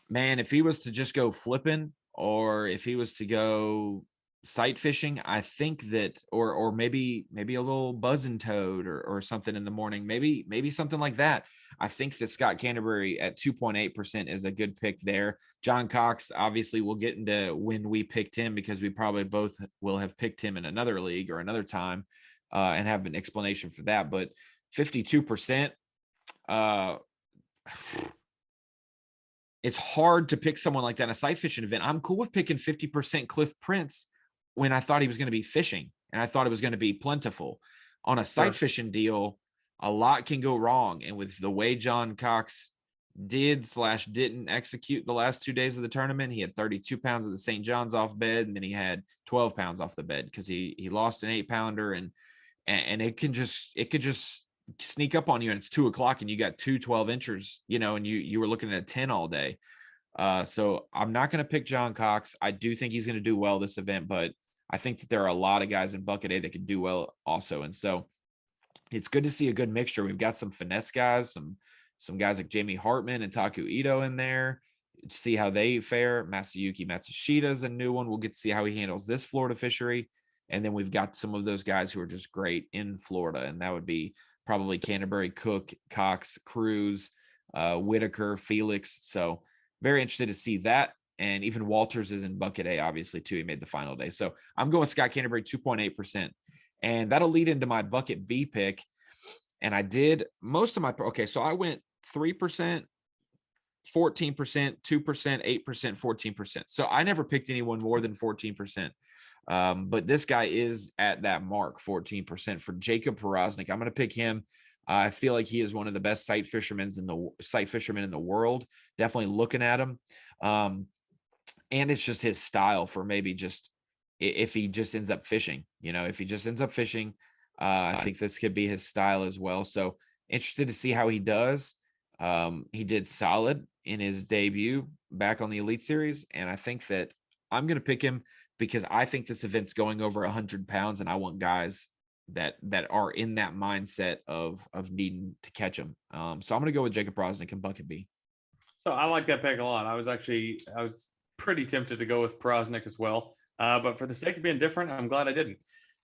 Man, if he was to just go flipping, or if he was to go sight fishing, I think that, or maybe a little buzzing toad or something in the morning, maybe something like that. I think that Scott Canterbury at 2.8% is a good pick there. John Cox, obviously, we'll get into when we picked him, because we probably both will have picked him in another league or another time, and have an explanation for that. But 52%, it's hard to pick someone like that in a sight fishing event. I'm cool with picking 50% Cliff Prince when I thought he was going to be fishing and I thought it was going to be plentiful. On a sight fishing deal, a lot can go wrong. And with the way John Cox didn't execute the last 2 days of the tournament, he had 32 pounds of the St. John's off bed, and then he had 12 pounds off the bed because he lost an 8-pounder, and it could just sneak up on you, and it's 2:00 and you got 12 inchers, and you were looking at a 10 all day. So I'm not going to pick John Cox. I do think he's going to do well this event, but I think that there are a lot of guys in bucket A that can do well also. And so it's good to see a good mixture. We've got some finesse guys, some guys like Jamie Hartman and Taku Ito in there. See how they fare. Masayuki Matsushita is a new one. We'll get to see how he handles this Florida fishery. And then we've got some of those guys who are just great in Florida, and that would be probably Canterbury, Cook, Cox, Cruz, Whitaker, Felix. So very interested to see that. And even Walters is in bucket A, obviously, too. He made the final day. So I'm going with Scott Canterbury, 2.8%. And that'll lead into my bucket B pick. And I did most of my, okay, so I went 3%, 14%, 2%, 8%, 14%. So I never picked anyone more than 14%. But this guy is at that mark, 14%, for Jacob Porosnik. I'm going to pick him. I feel like he is one of the best sight fishermen in the world. Definitely looking at him. And it's just his style for maybe just if he just ends up fishing, if he just ends up fishing, I think this could be his style as well. So interested to see how he does. He did solid in his debut back on the Elite Series. And I think that I'm going to pick him because I think this event's going over 100 pounds, and I want guys that are in that mindset of needing to catch him. So I'm going to go with Jacob Porosnik in bucket B. So I like that pick a lot. I was pretty tempted to go with Porosnik as well. But for the sake of being different, I'm glad I didn't.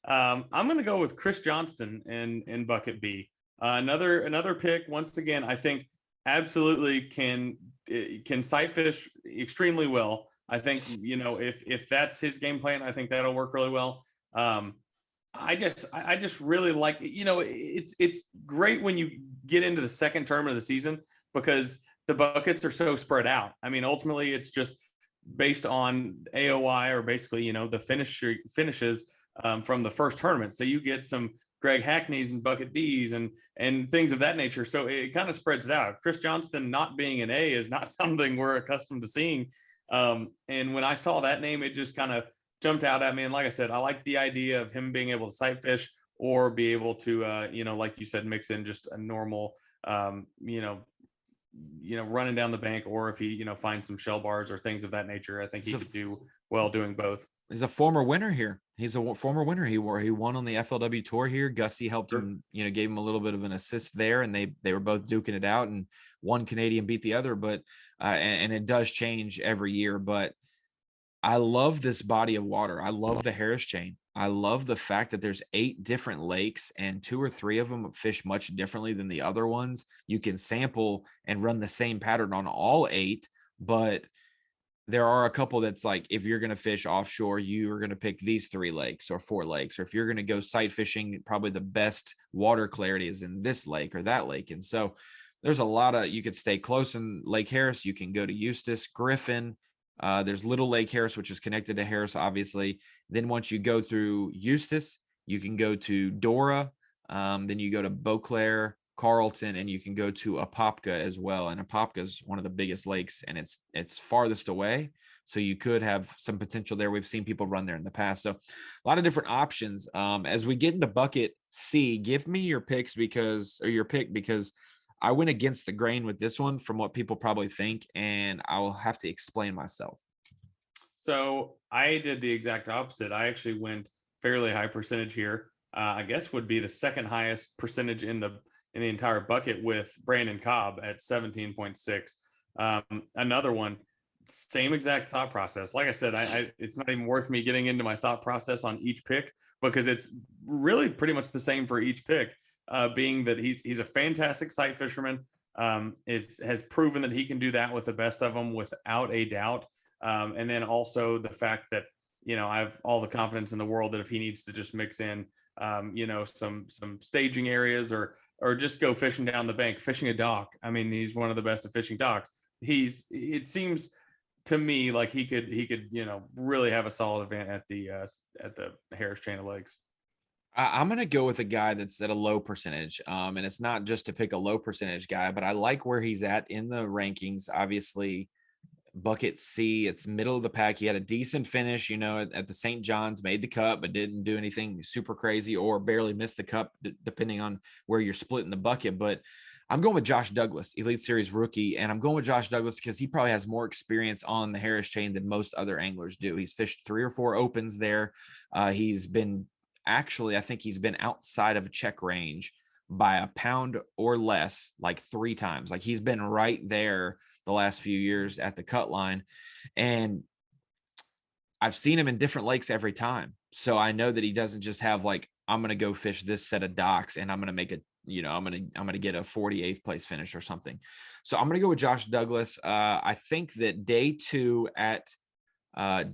I'm going to go with Chris Johnston in bucket B. Another pick. Once again, I think absolutely can sight fish extremely well. I think, if that's his game plan, I think that'll work really well. I just really like, it's great when you get into the second term of the season because the buckets are so spread out. I mean, ultimately it's just based on AOI, or basically, the finishes from the first tournament. So you get some Greg Hackneys and bucket Ds and things of that nature. So it kind of spreads it out. Chris Johnston not being an A is not something we're accustomed to seeing. And when I saw that name, it just kind of jumped out at me. And like I said, I like the idea of him being able to sight fish or be able to, like you said, mix in just a normal, running down the bank, or if he, finds some shell bars or things of that nature. I think he could do well doing both. He's a former winner here. He's a former winner. He won on the FLW tour here. Gussie helped him, gave him a little bit of an assist there, and they were both duking it out, and one Canadian beat the other. But and it does change every year. But I love this body of water. I love the Harris chain. I love the fact that there's 8 different lakes, and 2 or 3 of them fish much differently than the other ones. You can sample and run the same pattern on all 8, but there are a couple that's like, if you're going to fish offshore, you are going to pick these 3 lakes or 4 lakes, or if you're going to go sight fishing, probably the best water clarity is in this lake or that lake. And so there's a lot of, you could stay close in Lake Harris. You can go to Eustis, Griffin. There's Little Lake Harris, which is connected to Harris, obviously. Then once you go through Eustis, you can go to Dora. Then you go to Beauclair, Carlton, and you can go to Apopka as well. And Apopka is one of the biggest lakes, and it's farthest away. So you could have some potential there. We've seen people run there in the past. So a lot of different options. As we get into bucket C, give me your picks because I went against the grain with this one from what people probably think, and I will have to explain myself. So I did the exact opposite. I actually went fairly high percentage here. I guess would be the second highest percentage in the entire bucket with Brandon Cobb at 17.6. Another one, same exact thought process. Like I said, it's not even worth me getting into my thought process on each pick because it's really pretty much the same for each pick. Being that he's a fantastic sight fisherman, has proven that he can do that with the best of them without a doubt. And then also the fact that I have all the confidence in the world that if he needs to just mix in, some staging areas or just go fishing down the bank, fishing a dock. I mean, he's one of the best at fishing docks. It seems to me like he could really have a solid event at the Harris Chain of Lakes. I'm going to go with a guy that's at a low percentage. And it's not just to pick a low percentage guy, but I like where he's at in the rankings. Obviously, bucket C, it's middle of the pack. He had a decent finish, at the St. John's, made the cut, but didn't do anything super crazy or barely missed the cup, depending on where you're splitting the bucket. But I'm going with Josh Douglas, Elite Series rookie. And I'm going with Josh Douglas because he probably has more experience on the Harris Chain than most other anglers do. He's fished 3 or 4 opens there. He's been I think he's been outside of check range by a pound or less, like 3 times. Like he's been right there the last few years at the cut line. And I've seen him in different lakes every time. So I know that he doesn't just have like, I'm going to go fish this set of docks and I'm going to make it, I'm going to get a 48th place finish or something. So I'm going to go with Josh Douglas. I think that day two at the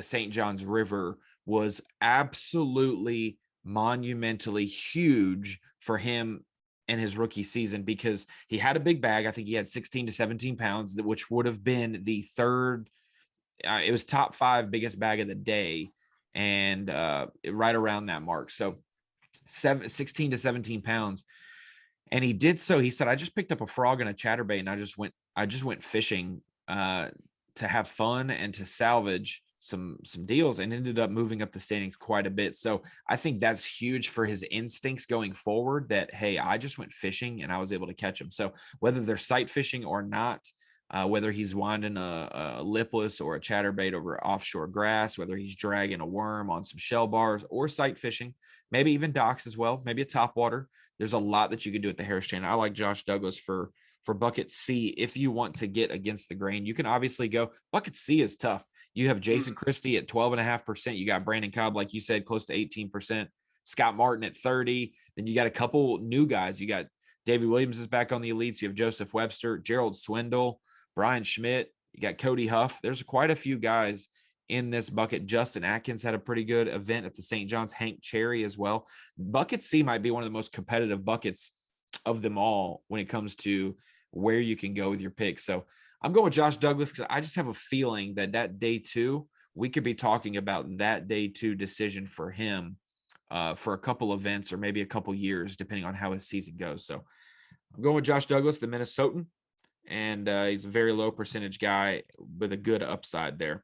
St. John's River was absolutely monumentally huge for him in his rookie season because he had a big bag. I think he had 16 to 17 pounds, which would have been the third. It was top 5 biggest bag of the day and right around that mark. So 16 to 17 pounds. And he did so. He said, I just picked up a frog and a chatterbait and I just went fishing to have fun and to salvage some deals and ended up moving up the standings quite a bit. So I think that's huge for his instincts going forward that, hey, I just went fishing and I was able to catch him. So whether they're sight fishing or not, whether he's winding a lipless or a chatterbait over offshore grass, whether he's dragging a worm on some shell bars or sight fishing, maybe even docks as well, maybe a topwater. There's a lot that you can do at the Harris Chain. I like Josh Douglas for bucket C. If you want to get against the grain, you can obviously go bucket C is tough. You have Jason Christie at 12.5%. You got Brandon Cobb, like you said, close to 18%. Scott Martin at 30. Then you got a couple new guys. You got Davey Williams is back on the elites. You have Joseph Webster, Gerald Swindle, Brian Schmidt. You got Cody Huff. There's quite a few guys in this bucket. Justin Atkins had a pretty good event at the St. John's. Hank Cherry as well. Bucket C might be one of the most competitive buckets of them all when it comes to where you can go with your picks. So I'm going with Josh Douglas because I just have a feeling that day 2, we could be talking about that day 2 decision for him for a couple events or maybe a couple years, depending on how his season goes. So I'm going with Josh Douglas, the Minnesotan, and he's a very low percentage guy with a good upside there.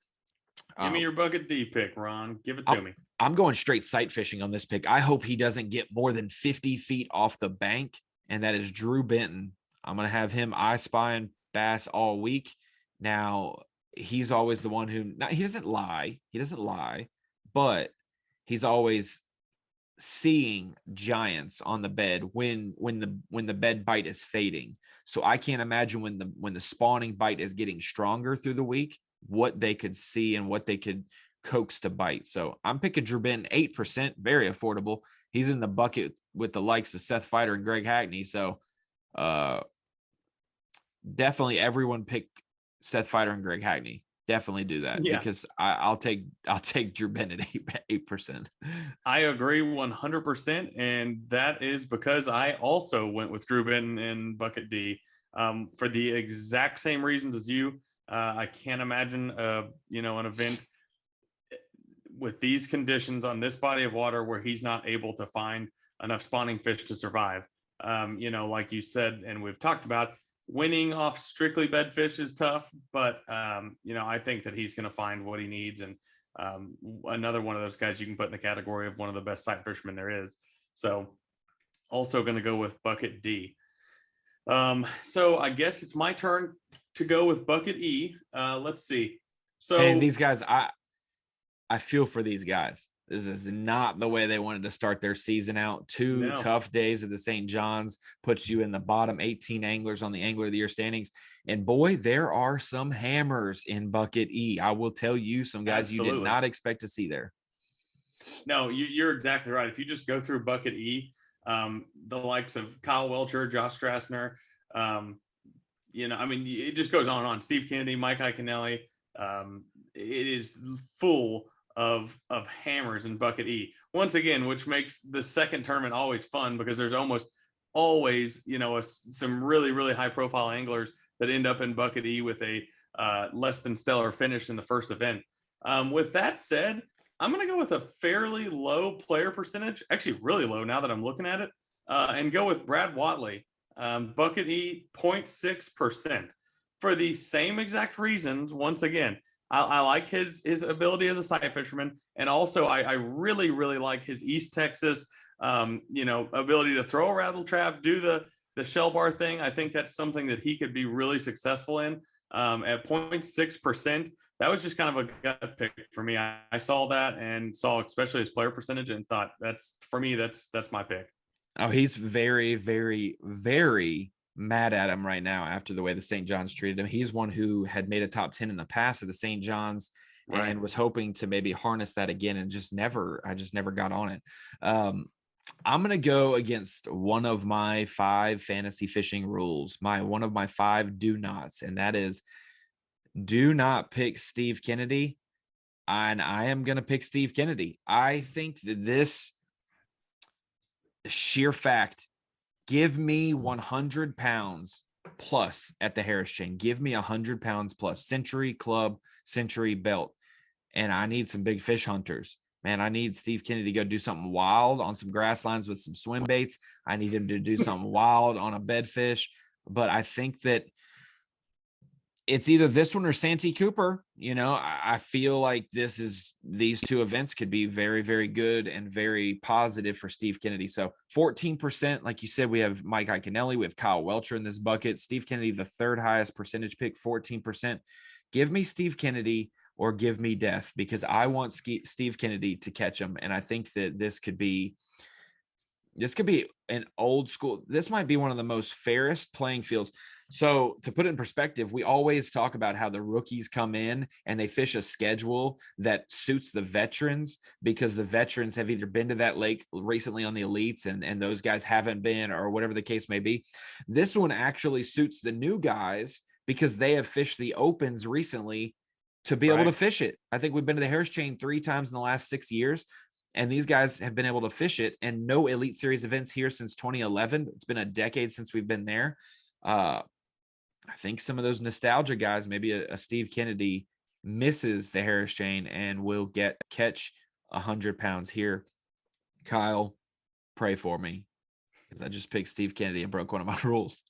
Give me your bucket D pick, Ron. Give it to me. I'm going straight sight fishing on this pick. I hope he doesn't get more than 50 feet off the bank, and that is Drew Benton. I'm going to have him eye spying bass all week. Now, he's always the one who he doesn't lie, but he's always seeing giants on the bed when the bed bite is fading. So I can't imagine when the spawning bite is getting stronger through the week, what they could see and what they could coax to bite. So I'm picking Drew Benton, 8%, very affordable. He's in the bucket with the likes of Seth Fighter and Greg Hackney. So definitely everyone pick Seth Fighter and Greg Hackney. Definitely do that because I'll take Drew Benton at 8%. I agree 100%, and that is because I also went with Drew Benton in bucket D for the exact same reasons as you. I can't imagine an event with these conditions on this body of water where he's not able to find enough spawning fish to survive. Like you said, and we've talked about, winning off strictly bedfish is tough, but I think that he's going to find what he needs, and another one of those guys you can put in the category of one of the best sight fishermen there is. So also going to go with bucket D. So I guess it's my turn to go with bucket E. Let's see. So and these guys, I feel for these guys. This is not the way they wanted to start their season out. Two tough days at the St. John's puts you in the bottom 18 anglers on the Angler of the Year standings. And boy, there are some hammers in Bucket E. I will tell you, some guys you did not expect to see there. No, you're exactly right. If you just go through Bucket E, the likes of Kyle Welcher, Josh Strassner, it just goes on and on. Steve Kennedy, Mike Iaconelli. It is full of hammers in Bucket E. Once again, which makes the second tournament always fun because there's almost always, some really, really high profile anglers that end up in Bucket E with a less than stellar finish in the first event. With that said, I'm going to go with a fairly low player percentage, actually really low now that I'm looking at it, and go with Brad Watley, Bucket E 0.6%. For the same exact reasons. Once again, I like his ability as a sight fisherman, and also I really, really like his East Texas, ability to throw a rattle trap, do the shell bar thing. I think that's something that he could be really successful in. At 0.6%. That was just kind of a gut pick for me. I saw that and saw especially his player percentage and thought that's my pick. Oh, he's very, very, very mad at him right now after the way the St. John's treated him. He's one who had made a top 10 in the past at the St. John's and was hoping to maybe harness that again and I just never got on it. I'm going to go against one of my 5 fantasy fishing rules, one of my 5 do nots, and that is do not pick Steve Kennedy. And I am going to pick Steve Kennedy. I think that this sheer fact, give me 100 pounds plus at the Harris chain. Give me 100 pounds plus, century club, century belt. And I need some big fish hunters. Man, I need Steve Kennedy to go do something wild on some grass lines with some swim baits. I need him to do something wild on a bedfish. But I think that it's either this one or Santee Cooper. I feel like these 2 events could be very, very good and very positive for Steve Kennedy. So 14%, like you said, we have Mike Iaconelli, we have Kyle Welcher in this bucket. Steve Kennedy, the 3rd highest percentage pick, 14%. Give me Steve Kennedy or give me death, because I want Steve Kennedy to catch him. And I think that this could be an old school. This might be one of the most fairest playing fields. So to put it in perspective, we always talk about how the rookies come in and they fish a schedule that suits the veterans, because the veterans have either been to that lake recently on the elites and those guys haven't been, or whatever the case may be. This one actually suits the new guys because they have fished the opens recently to be able to fish it. I think we've been to the Harris chain 3 times in the last 6 years. And these guys have been able to fish it, and no Elite Series events here since 2011. It's been a decade since we've been there. I think some of those nostalgia guys, maybe a Steve Kennedy, misses the Harris chain and will catch 100 pounds here. Kyle, pray for me, because I just picked Steve Kennedy and broke one of my rules.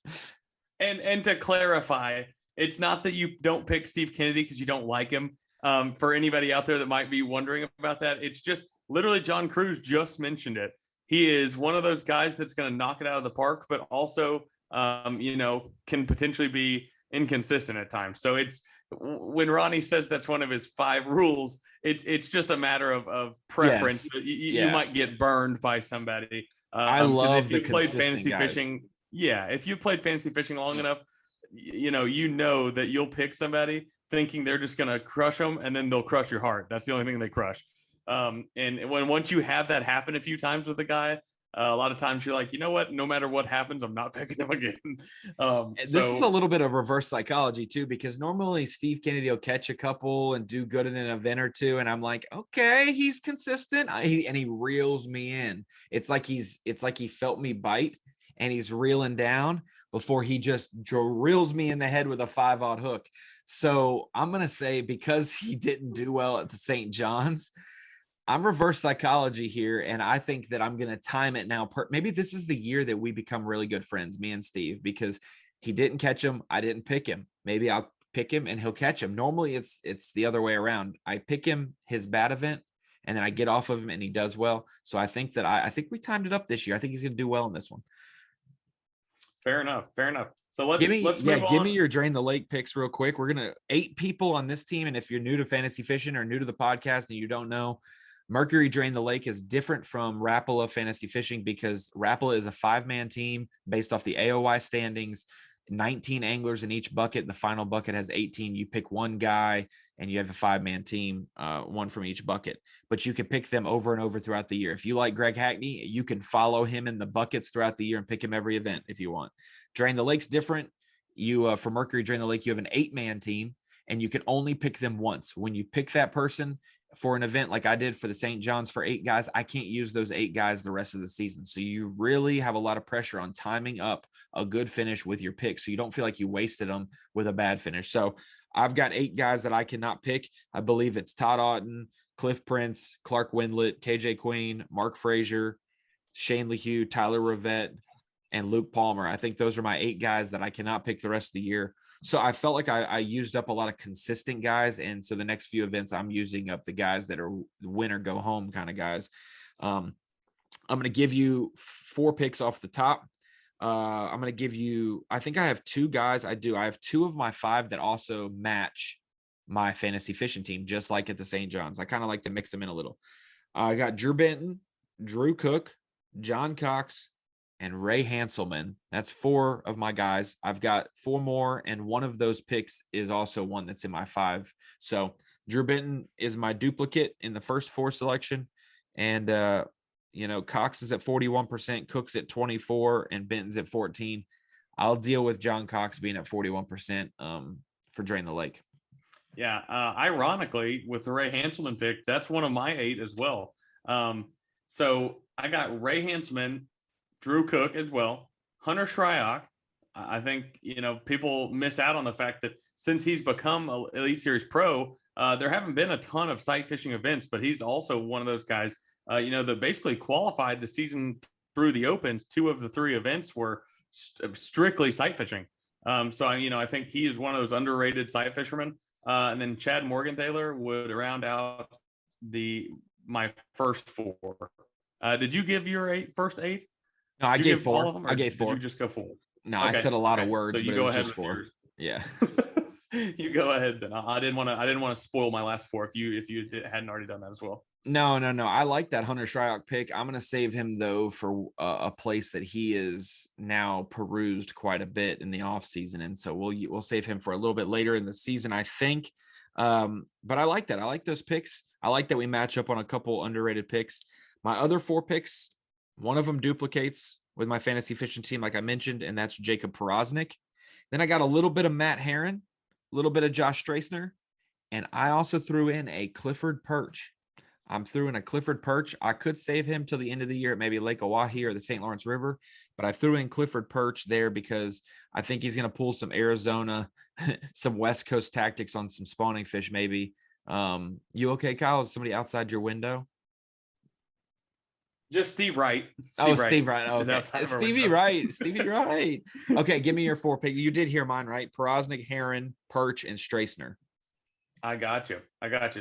And to clarify, it's not that you don't pick Steve Kennedy because you don't like him. For anybody out there that might be wondering about that, it's just literally John Cruz just mentioned it. He is one of those guys that's going to knock it out of the park, but also, can potentially be inconsistent at times. So it's when Ronnie says that's one of his 5 rules, it's just a matter of preference. Yes. You might get burned by somebody. I love if you played fantasy fishing. Yeah. If you've played fantasy fishing long enough, you know that you'll pick somebody thinking they're just going to crush them, and then they'll crush your heart. That's the only thing they crush. And once you have that happen a few times with a guy, a lot of times you're like, you know what, no matter what happens, I'm not picking him again. This is a little bit of reverse psychology too, because normally Steve Kennedy will catch a couple and do good in an event or 2. And I'm like, okay, he's consistent. And he reels me in. It's like he felt me bite and he's reeling down before he just reels me in the head with a 5-aught hook. So I'm going to say, because he didn't do well at the St. John's, I'm reverse psychology here, and I think that I'm going to time it now. Maybe this is the year that we become really good friends, me and Steve, because he didn't catch him. I didn't pick him. Maybe I'll pick him and he'll catch him. Normally it's the other way around. I pick him his bad event, and then I get off of him and he does well. So I think that I think we timed it up this year. I think he's going to do well in this one. Fair enough. So let's move on. Give me your Drain the Lake picks real quick. We're going to 8 people on this team. And if you're new to fantasy fishing or new to the podcast and you don't know, Mercury Drain the Lake is different from Rapala Fantasy Fishing because Rapala is a 5-man team based off the AOY standings, 19 anglers in each bucket. The final bucket has 18. You pick one guy and you have a 5-man team, one from each bucket, but you can pick them over and over throughout the year. If you like Greg Hackney, you can follow him in the buckets throughout the year and pick him every event if you want. Drain the Lake's different. You, for Mercury Drain the Lake, you have an 8-man team and you can only pick them once. When you pick that person for an event like I did for the St. John's for 8 guys, I can't use those 8 guys the rest of the season. So you really have a lot of pressure on timing up a good finish with your picks, so you don't feel like you wasted them with a bad finish. So I've got 8 guys that I cannot pick. I believe it's Todd Auten, Cliff Prince, Clark Windlet, KJ Queen, Mark Frazier, Shane LeHue, Tyler Rivette, and Luke Palmer. I think those are my 8 guys that I cannot pick the rest of the year. So I felt like I used up a lot of consistent guys. And so the next few events, I'm using up the guys that are win or go home kind of guys. I'm going to give you 4 picks off the top. I'm going to give you, I think I have 2 guys. I have 2 of my 5 that also match my fantasy fishing team, just like at the St. John's. I kind of like to mix them in a little. I got Drew Benton, Drew Cook, John Cox, and Ray Hanselman. That's 4 of my guys. I've got 4 more, and one of those picks is also one that's in my 5. So Drew Benton is my duplicate in the first 4 selection. And, Cox is at 41%, Cook's at 24, and Benton's at 14. I'll deal with John Cox being at 41% for Drain the Lake. Yeah. Ironically, with the Ray Hanselman pick, that's one of my 8 as well. So I got Ray Hanselman, Drew Cook as well, Hunter Shryock. I think, people miss out on the fact that since he's become an Elite Series Pro, there haven't been a ton of sight fishing events, but he's also one of those guys, that basically qualified the season through the Opens. 2 of the 3 events were strictly sight fishing. So I think he is one of those underrated sight fishermen. And then Chad Morgenthaler would round out my first 4. Did you give your first 8? No, I gave 4. All of them, I gave 4. Did you just go 4? No, okay. I said a lot of words, so you but go it was ahead just 4. Yeah. You go ahead then. I didn't want to spoil my last 4 if you hadn't already done that as well. No. I like that Hunter Shryock pick. I'm going to save him though for a place that he is now perused quite a bit in the off season, and so we'll save him for a little bit later in the season, I think. But I like that. I like those picks. I like that we match up on a couple underrated picks. My other 4 picks, one of them duplicates with my fantasy fishing team, like I mentioned, and that's Jacob Porosnik. Then I got a little bit of Matt Herron, a little bit of Josh Strassner, and I also threw in a Clifford Perch. I'm through in a Clifford Perch. I could save him till the end of the year at maybe Lake Oahe or the St. Lawrence River, but I threw in Clifford Perch there because I think he's going to pull some Arizona, some West Coast tactics on some spawning fish maybe. You okay, Kyle? Is somebody outside your window? Just Steve Wright. Steve Wright. Okay. Stevie Wright. Okay, give me your 4 pick. You did hear mine, right? Porosnik, Herron, Perch, and Strassner. I got you.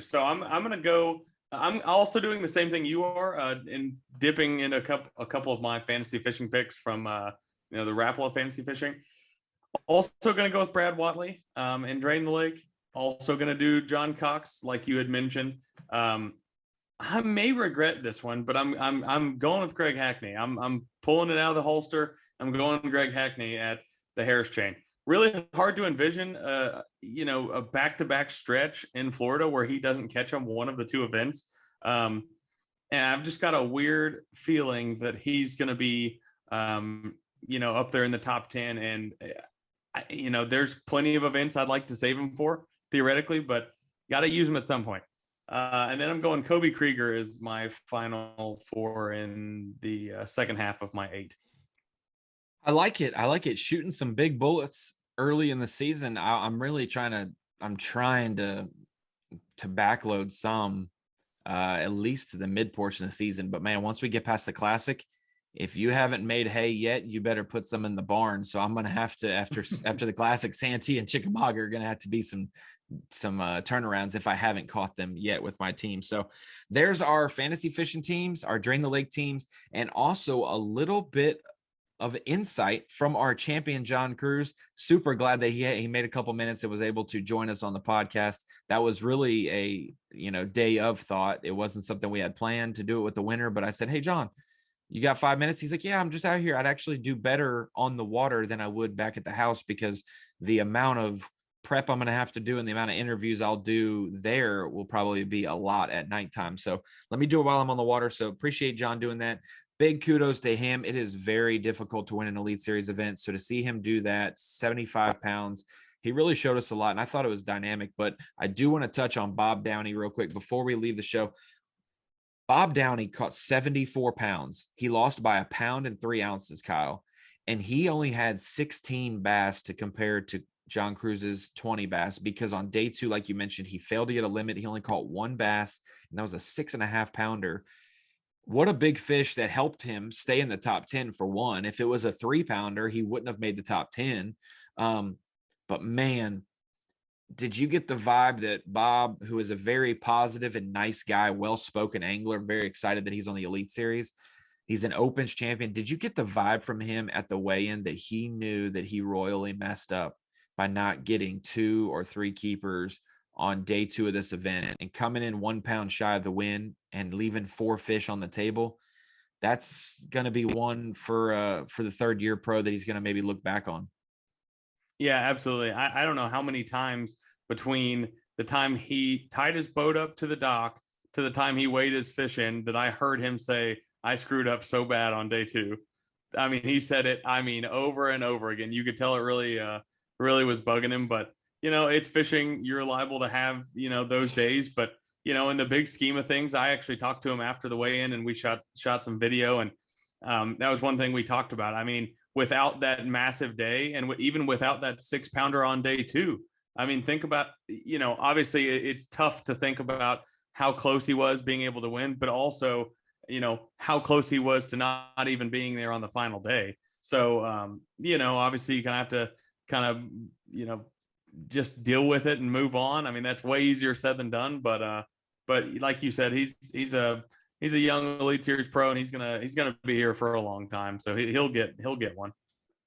So I'm going to go. I'm also doing the same thing you are, and dipping in a couple of my fantasy fishing picks from the Rapala Fantasy Fishing. Also going to go with Brad Watley and Drain the Lake. Also going to do John Cox, like you had mentioned. I may regret this one, but I'm going with Greg Hackney. I'm pulling it out of the holster. I'm going with Greg Hackney at the Harris Chain. Really hard to envision, a back-to-back stretch in Florida where he doesn't catch on one of the 2 events. And I've just got a weird feeling that he's going to be, up there in the top 10. And, there's plenty of events I'd like to save him for theoretically, but got to use him at some point. And then I'm going Kobe Krieger is my final 4 in the second half of my 8. I like it. Shooting some big bullets early in the season. I'm trying to backload some, at least to the mid portion of the season. But man, once we get past the Classic, if you haven't made hay yet, you better put some in the barn. So I'm going to have to, after the Classic, Santee and Chickamauga are going to have to be some turnarounds if I haven't caught them yet with my team. So there's our fantasy fishing teams, our Drain the Lake teams, and also a little bit of insight from our champion, John Cruz. Super glad that he made a couple minutes and was able to join us on the podcast. That was really a, day of thought. It wasn't something we had planned to do it with the winter, but I said, hey, John, you got 5 minutes? He's like, yeah, I'm just out here. I'd actually do better on the water than I would back at the house because the amount of prep I'm going to have to do and the amount of interviews I'll do there will probably be a lot at nighttime. So let me do it while I'm on the water. So appreciate John doing that. Big kudos to him. It is very difficult to win an Elite Series event. So to see him do that, 75 pounds, he really showed us a lot. And I thought it was dynamic, but I do want to touch on Bob Downey real quick before we leave the show. Bob Downey caught 74 pounds. He lost by 1 pound and 3 ounces, Kyle. And he only had 16 bass to compare to John Cruz's 20 bass because on day 2, like you mentioned, he failed to get a limit. He only caught 1 bass, and that was a 6.5 pounder. What a big fish that helped him stay in the top 10 for one. If it was a 3 pounder, he wouldn't have made the top 10. But man, did you get the vibe that Bob, who is a very positive and nice guy, well-spoken angler, very excited that he's on the Elite Series. He's an Opens champion. Did you get the vibe from him at the weigh-in that he knew that he royally messed up by not getting 2 or 3 keepers on day 2 of this event and coming in 1 pound shy of the win and leaving 4 fish on the table? That's going to be one for the third year pro that he's going to maybe look back on. Yeah, absolutely. I don't know how many times between the time he tied his boat up to the dock to the time he weighed his fish in that I heard him say, I screwed up so bad on day 2. I mean, he said it, over and over again. You could tell it really was bugging him, but it's fishing. You're liable to have, those days, but in the big scheme of things, I actually talked to him after the weigh-in and we shot some video. And that was one thing we talked about. I mean, without that massive day and even without that 6 pounder on day 2, I mean, think about, obviously it's tough to think about how close he was being able to win, but also, how close he was to not even being there on the final day. So, obviously you have to just deal with it and move on. I mean, that's way easier said than done, but like you said, he's a young Elite Series pro and he's gonna be here for a long time. So he'll get one.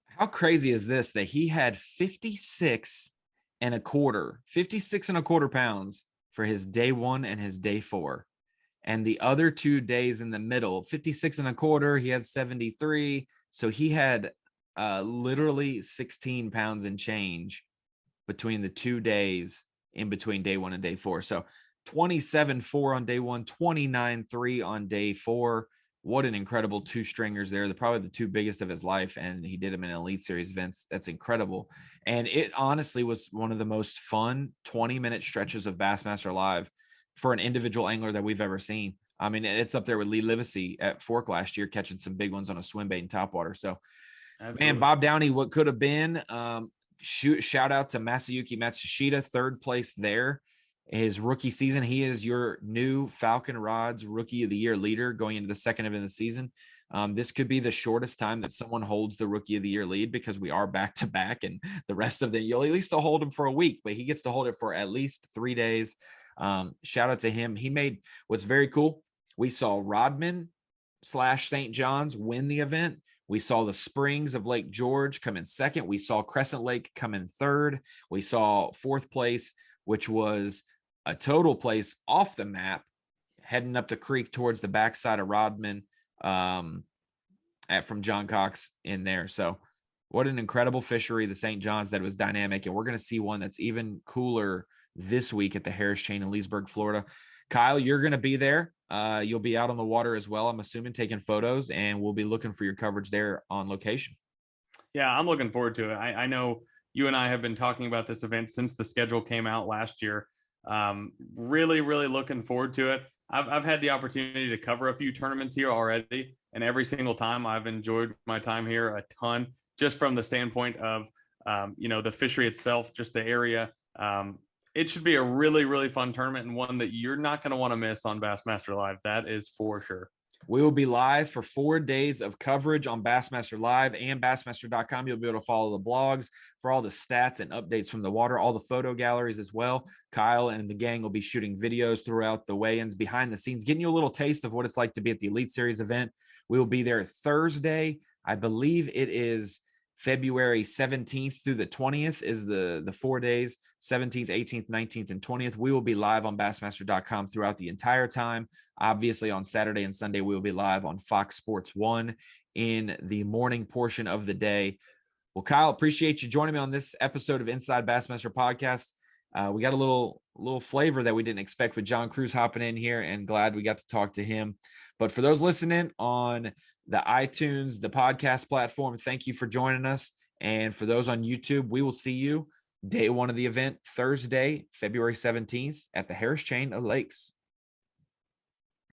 How crazy is this that he had 56 and a quarter pounds for his day 1 and his day 4. And the other 2 days in the middle, 56 and a quarter, he had 73. So he had literally 16 pounds and change between the 2 days in between day 1 and day 4. So 27.4 on day 1, 29.3 on day 4. What an incredible 2 stringers there. They're probably the 2 biggest of his life, and he did them in Elite Series events. That's incredible. And it honestly was one of the most fun 20-minute stretches of Bassmaster Live for an individual angler that we've ever seen. I mean, it's up there with Lee Livesey at Fork last year, catching some big ones on a swim bait and topwater. So, absolutely. Man, Bob Downey, what could have been. Shout out to Masayuki Matsushita, 3rd place there. His rookie season, he is your new Falcon Rods Rookie of the Year leader going into the second event of the season. This could be the shortest time that someone holds the Rookie of the Year lead because we are back-to-back, and the rest of them, you'll at least hold him for a week, but he gets to hold it for at least 3 days. Shout out to him. He made what's very cool. We saw Rodman / St. John's win the event. We saw the Springs of Lake George come in 2nd. We saw Crescent Lake come in 3rd. We saw 4th place, which was a total place off the map, heading up the creek towards the backside of Rodman from John Cox in there. So what an incredible fishery, the St. John's, that was dynamic. And we're going to see one that's even cooler this week at the Harris Chain in Leesburg, Florida. Kyle, you're going to be there. You'll be out on the water as well, I'm assuming, taking photos, and we'll be looking for your coverage there on location. Yeah, I'm looking forward to it. I know you and I have been talking about this event since the schedule came out last year. Really, really looking forward to it. I've had the opportunity to cover a few tournaments here already, and every single time I've enjoyed my time here a ton, just from the standpoint of, the fishery itself, just the area. It should be a really, really fun tournament and one that you're not going to want to miss on Bassmaster Live. That is for sure. We will be live for 4 days of coverage on Bassmaster Live and Bassmaster.com. You'll be able to follow the blogs for all the stats and updates from the water, all the photo galleries as well. Kyle and the gang will be shooting videos throughout the weigh-ins, behind the scenes, getting you a little taste of what it's like to be at the Elite Series event. We will be there Thursday, I believe it is February 17th through the 20th is the 4 days, 17th, 18th, 19th, and 20th. We will be live on Bassmaster.com throughout the entire time. Obviously, on Saturday and Sunday, we will be live on Fox Sports 1 in the morning portion of the day. Well, Kyle, appreciate you joining me on this episode of Inside Bassmaster Podcast. We got a little flavor that we didn't expect with John Cruz hopping in here, and glad we got to talk to him. But for those listening on the iTunes, the podcast platform, thank you for joining us. And for those on YouTube, we will see you day one of the event, Thursday, February 17th at the Harris Chain of Lakes.